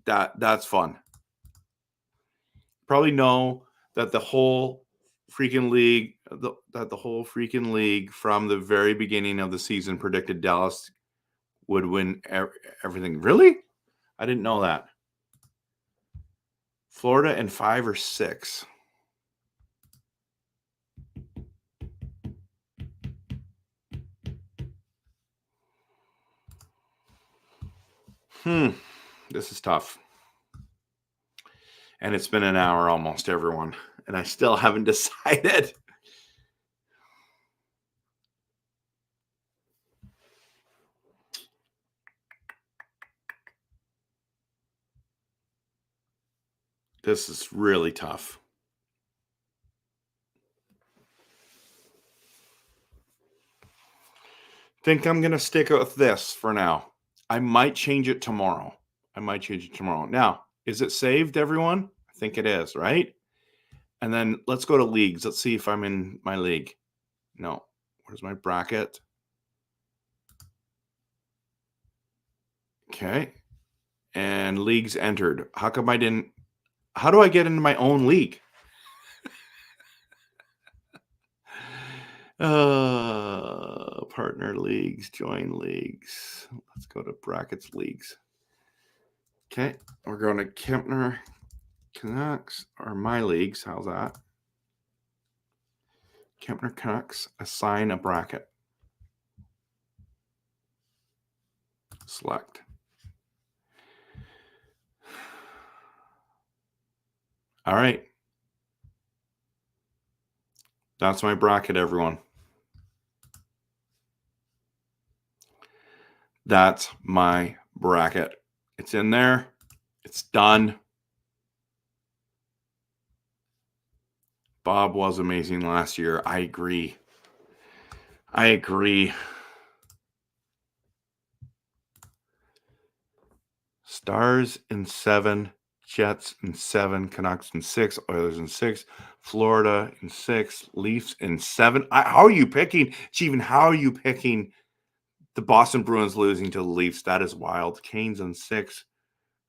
That's fun. Probably know that the whole freaking league, from the very beginning of the season predicted Dallas would win everything. Really? I didn't know that. Florida in 5 or 6. This is tough. And it's been an hour almost, everyone. And I still haven't decided. This is really tough. Think I'm going to stick with this for now. I might change it tomorrow. Now, is it saved, everyone? I think it is, right? And then let's go to leagues. Let's see if I'm in my league. No. Where's my bracket? Okay. And leagues entered. How come I didn't? How do I get into my own league? Partner leagues, join leagues. Let's go to brackets leagues. Okay. We're going to Kempner Canucks or my leagues. How's that? Kempner Canucks, assign a bracket. Select. All right. That's my bracket, everyone. That's my bracket. It's in there. It's done. Bob was amazing last year. I agree. Stars in 7, Jets in 7, Canucks in 6, Oilers in 6, Florida in 6, Leafs in 7. How are you picking? Steven, how are you picking the Boston Bruins losing to the Leafs? That is wild. Canes in 6,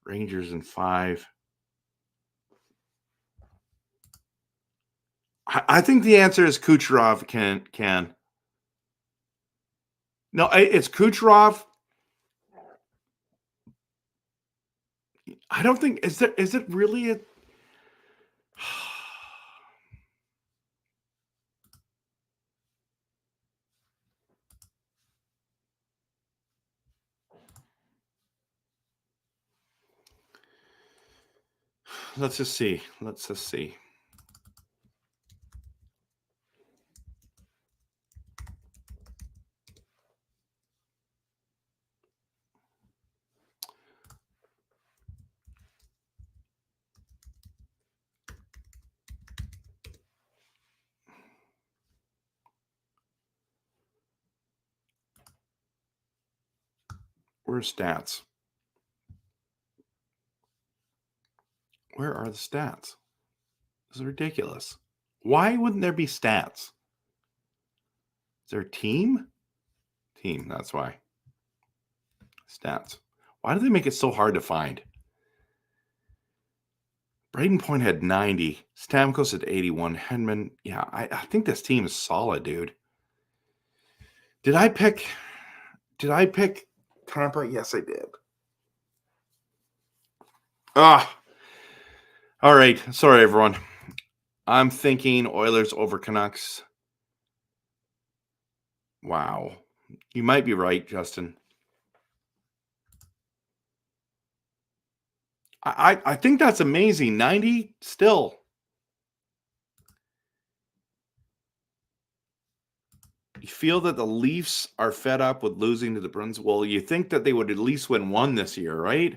Rangers in 5. I think the answer is Kucherov can. No, it's Kucherov. I don't think is it really a Let's just see. Where's stats? Where are the stats? This is ridiculous. Why wouldn't there be stats? Is there a team? Team, that's why. Stats. Why do they make it so hard to find? Braden Point had 90. Stamkos had 81. Hedman, yeah, I think this team is solid, dude. Did I pick Tampa? Yes, I did. All right. Sorry, everyone. I'm thinking Oilers over Canucks. Wow. You might be right, Justin. I think that's amazing. 90 still. You feel that the Leafs are fed up with losing to the Bruins? Well, you think that they would at least win one this year, right?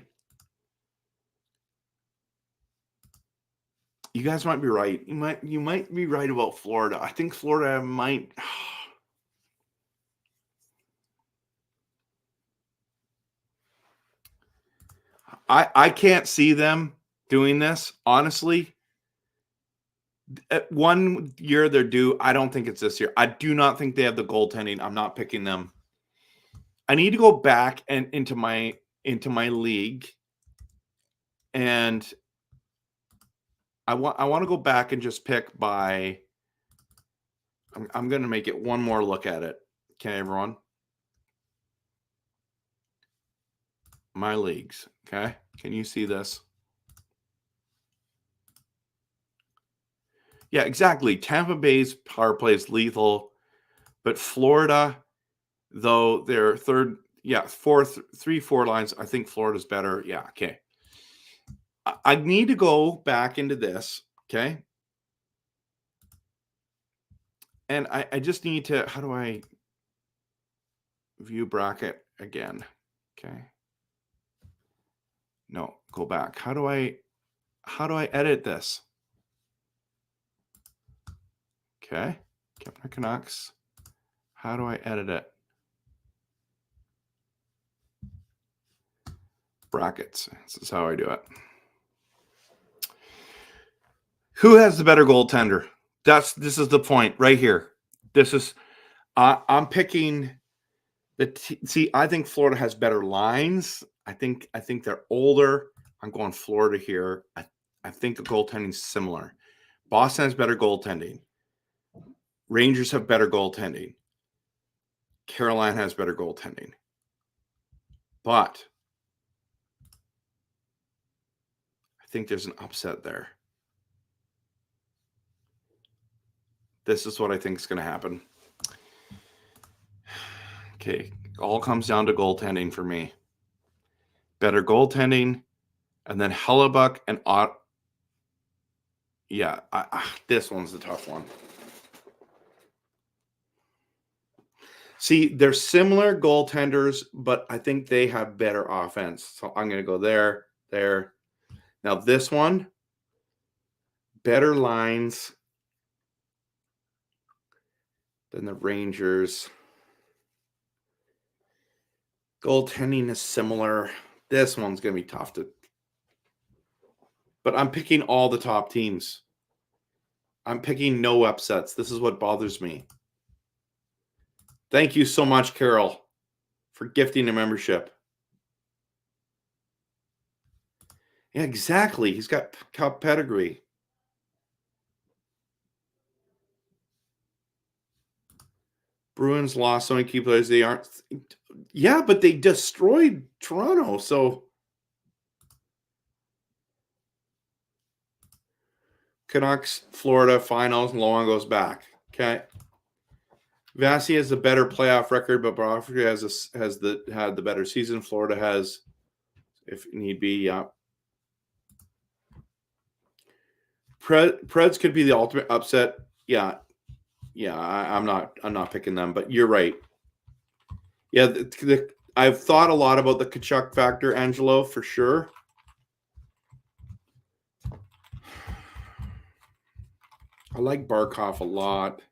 You guys might be right. You might be right about Florida. I think Florida might. I can't see them doing this, honestly. One year they're due. I don't think it's this year. I do not think they have the goaltending. I'm not picking them. I need to go back and into my league, and I want to go back and just pick by. I'm going to make it one more look at it. Okay, everyone. My leagues. Okay, can you see this? Yeah, exactly. Tampa Bay's power play is lethal, but Florida, though they're third, fourth, 3-4 lines. I think Florida's better. Yeah, okay. I need to go back into this, okay? And I just need to, how do I view bracket again? Okay. No, go back. How do I edit this? Okay. Kempner Canucks. How do I edit it? Brackets. This is how I do it. Who has the better goaltender? This is the point right here. This is I'm picking see, I think Florida has better lines. I think they're older. I'm going Florida here. I think the goaltending's similar. Boston has better goaltending. Rangers have better goaltending. Carolina has better goaltending. But I think there's an upset there. This is what I think is going to happen. Okay, all comes down to goaltending for me. Better goaltending, and then Hellebuck and Ott. Yeah, this one's the tough one. See, they're similar goaltenders, but I think they have better offense. So I'm going to go there. Now this one, better lines than the Rangers. Goaltending is similar. This one's going to be tough to. But I'm picking all the top teams. I'm picking no upsets. This is what bothers me. Thank you so much, Carol, for gifting a membership. Yeah, exactly. He's got cup pedigree. Bruins lost so many key players. They aren't. Yeah, but they destroyed Toronto. So Canucks, Florida, finals, and Luong goes back. Okay. Vasi has a better playoff record, but Broffrey had the better season. Florida has, if need be, yeah. Preds could be the ultimate upset. Yeah. I'm not picking them, but you're right. Yeah, I've thought a lot about the Tkachuk factor, Angelo, for sure. I like Barkov a lot.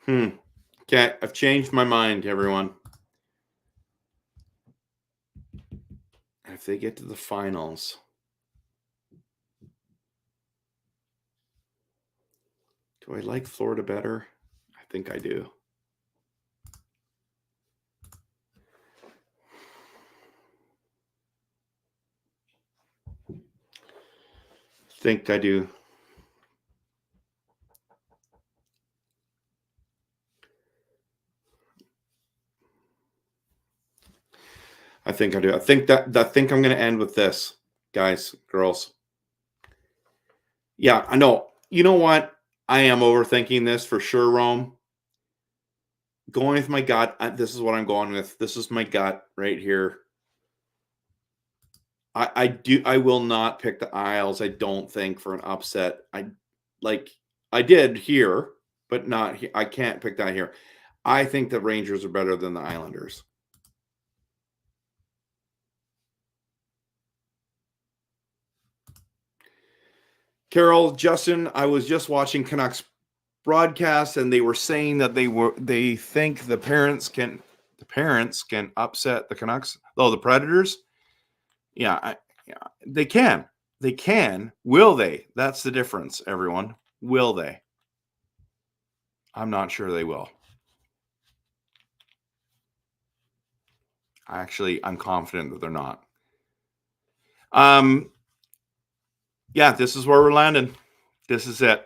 Okay, I've changed my mind, everyone. If they get to the finals, do I like Florida better? I think I do. Think I do. I think I do. I think I'm going to end with this, guys, girls. Yeah, I know. You know what? I am overthinking this for sure, Rome. Going with my gut. This is what I'm going with. This is my gut right here. I will not pick the Isles, I don't think, for an upset. I did here, but not here. I can't pick that here. I think the Rangers are better than the Islanders. Carol, Justin, I was just watching Canucks broadcast and they were saying that they think the parents can upset the Canucks. Oh, the Predators? Yeah, they can. They can. Will they? That's the difference, everyone. Will they? I'm not sure they will. I'm confident that they're not. Yeah, this is where we're landing. This is it.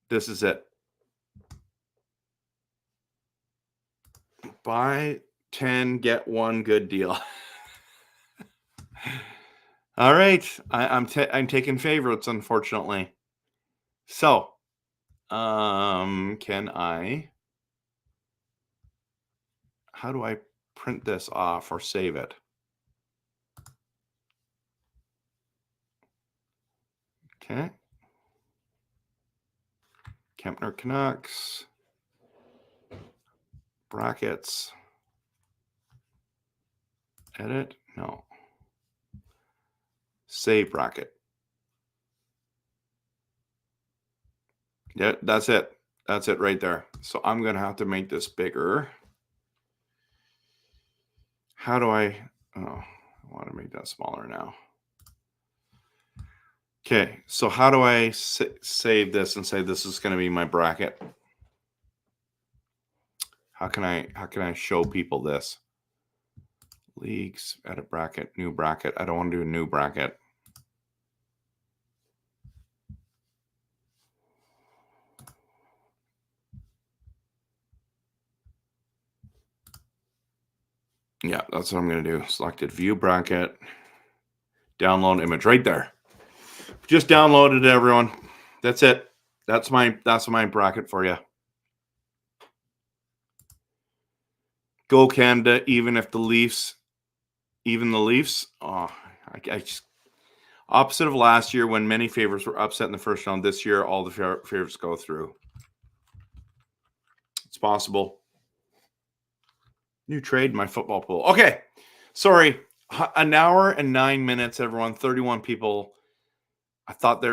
This is it. Buy 10, get one good deal. All right. I'm taking favorites, unfortunately. So, can I? How do I print this off or save it? Okay. Kempner Canucks. Brackets. Edit? No. Save bracket. Yeah, that's it. That's it right there. So I'm going to have to make this bigger. How do I want to make that smaller now. Okay, so how do I save this and say this is going to be my bracket? How can I show people this? Leagues, edit bracket, new bracket. I don't want to do a new bracket. Yeah, that's what I'm going to do. Selected view bracket, download image right there. Just downloaded it, everyone. That's it. That's my bracket for you. Go Canada, even the Leafs. Oh, I just opposite of last year when many favorites were upset in the first round. This year, all the favorites go through. It's possible. New trade, my football pool. Okay, sorry. An hour and 9 minutes, everyone. 31 people. I thought,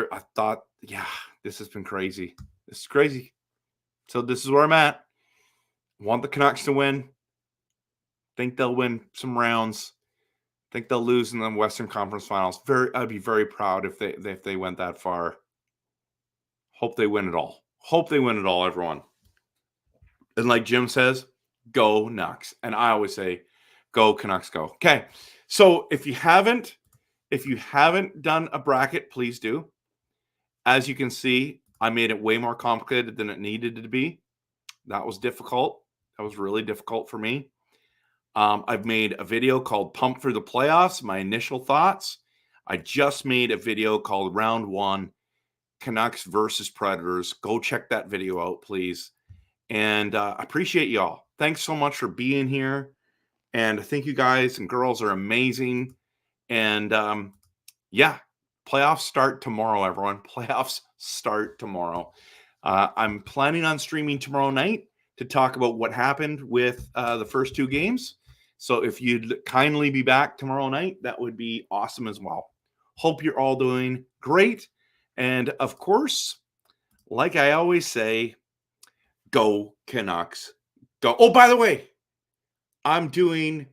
yeah, this has been crazy. This is crazy. So this is where I'm at. Want the Canucks to win. Think they'll win some rounds. Think they'll lose in the Western Conference Finals. I'd be very proud if they went that far. Hope they win it all. Hope they win it all, everyone. And like Jim says, go Canucks. And I always say, go Canucks, go. Okay. So if you haven't done a bracket, please do. As you can see, I made it way more complicated than it needed to be. That was difficult. That was really difficult for me. I've made a video called Pump for the Playoffs, my initial thoughts. I just made a video called Round 1, Canucks versus Predators. Go check that video out, please. And I appreciate y'all. Thanks so much for being here. And I think you guys and girls are amazing. And yeah, playoffs start tomorrow, everyone. Playoffs start tomorrow. I'm planning on streaming tomorrow night to talk about what happened with the first two games. So if you'd kindly be back tomorrow night, that would be awesome as well. Hope you're all doing great. And of course, like I always say, Go Canucks. Go. Oh, by the way, I'm trying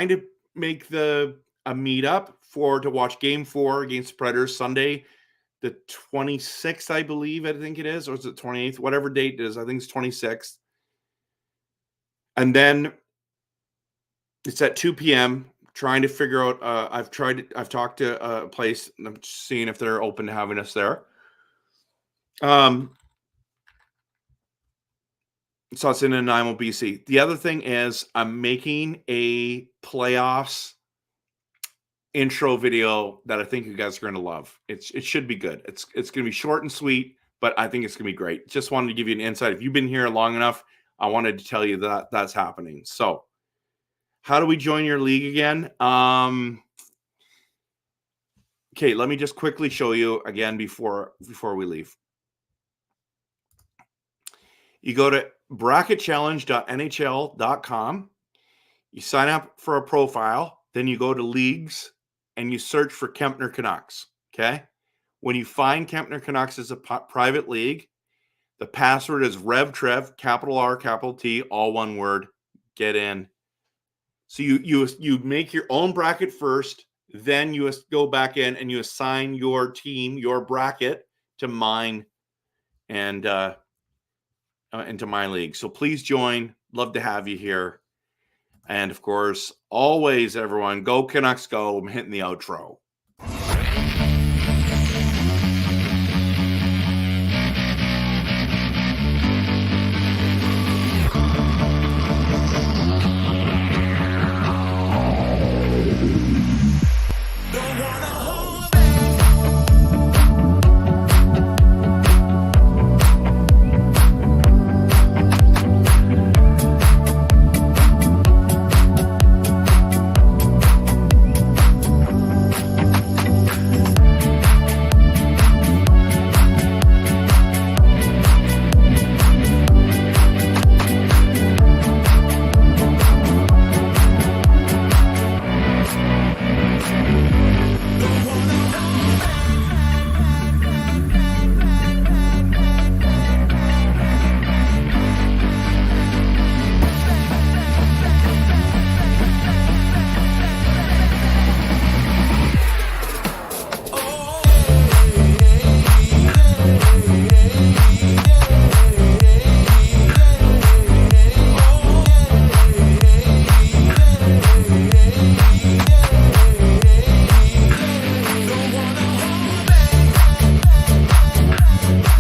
to make a meetup to watch game 4 against Predators Sunday, the 26th, I believe. I think it is, or is it 28th? Whatever date it is, I think it's 26th. And then it's at 2 p.m. Trying to figure out. I've talked to a place, and I'm seeing if they're open to having us there. So it's in Nanaimo, BC. The other thing is I'm making a playoffs intro video that I think you guys are going to love. It should be good. It's going to be short and sweet, but I think it's going to be great. Just wanted to give you an insight. If you've been here long enough, I wanted to tell you that that's happening. So how do we join your league again? Okay, let me just quickly show you again before we leave. You go to bracketchallenge.nhl.com. You sign up for a profile. Then you go to leagues and you search for Kempner Canucks. Okay. When you find Kempner Canucks as a private league, the password is RevTrev, capital R, capital T, all one word. Get in. So you make your own bracket first. Then you go back in and you assign your team, your bracket to mine and into my league. So please join. Love to have you here. And of course, always everyone, go Canucks go. I'm hitting the outro.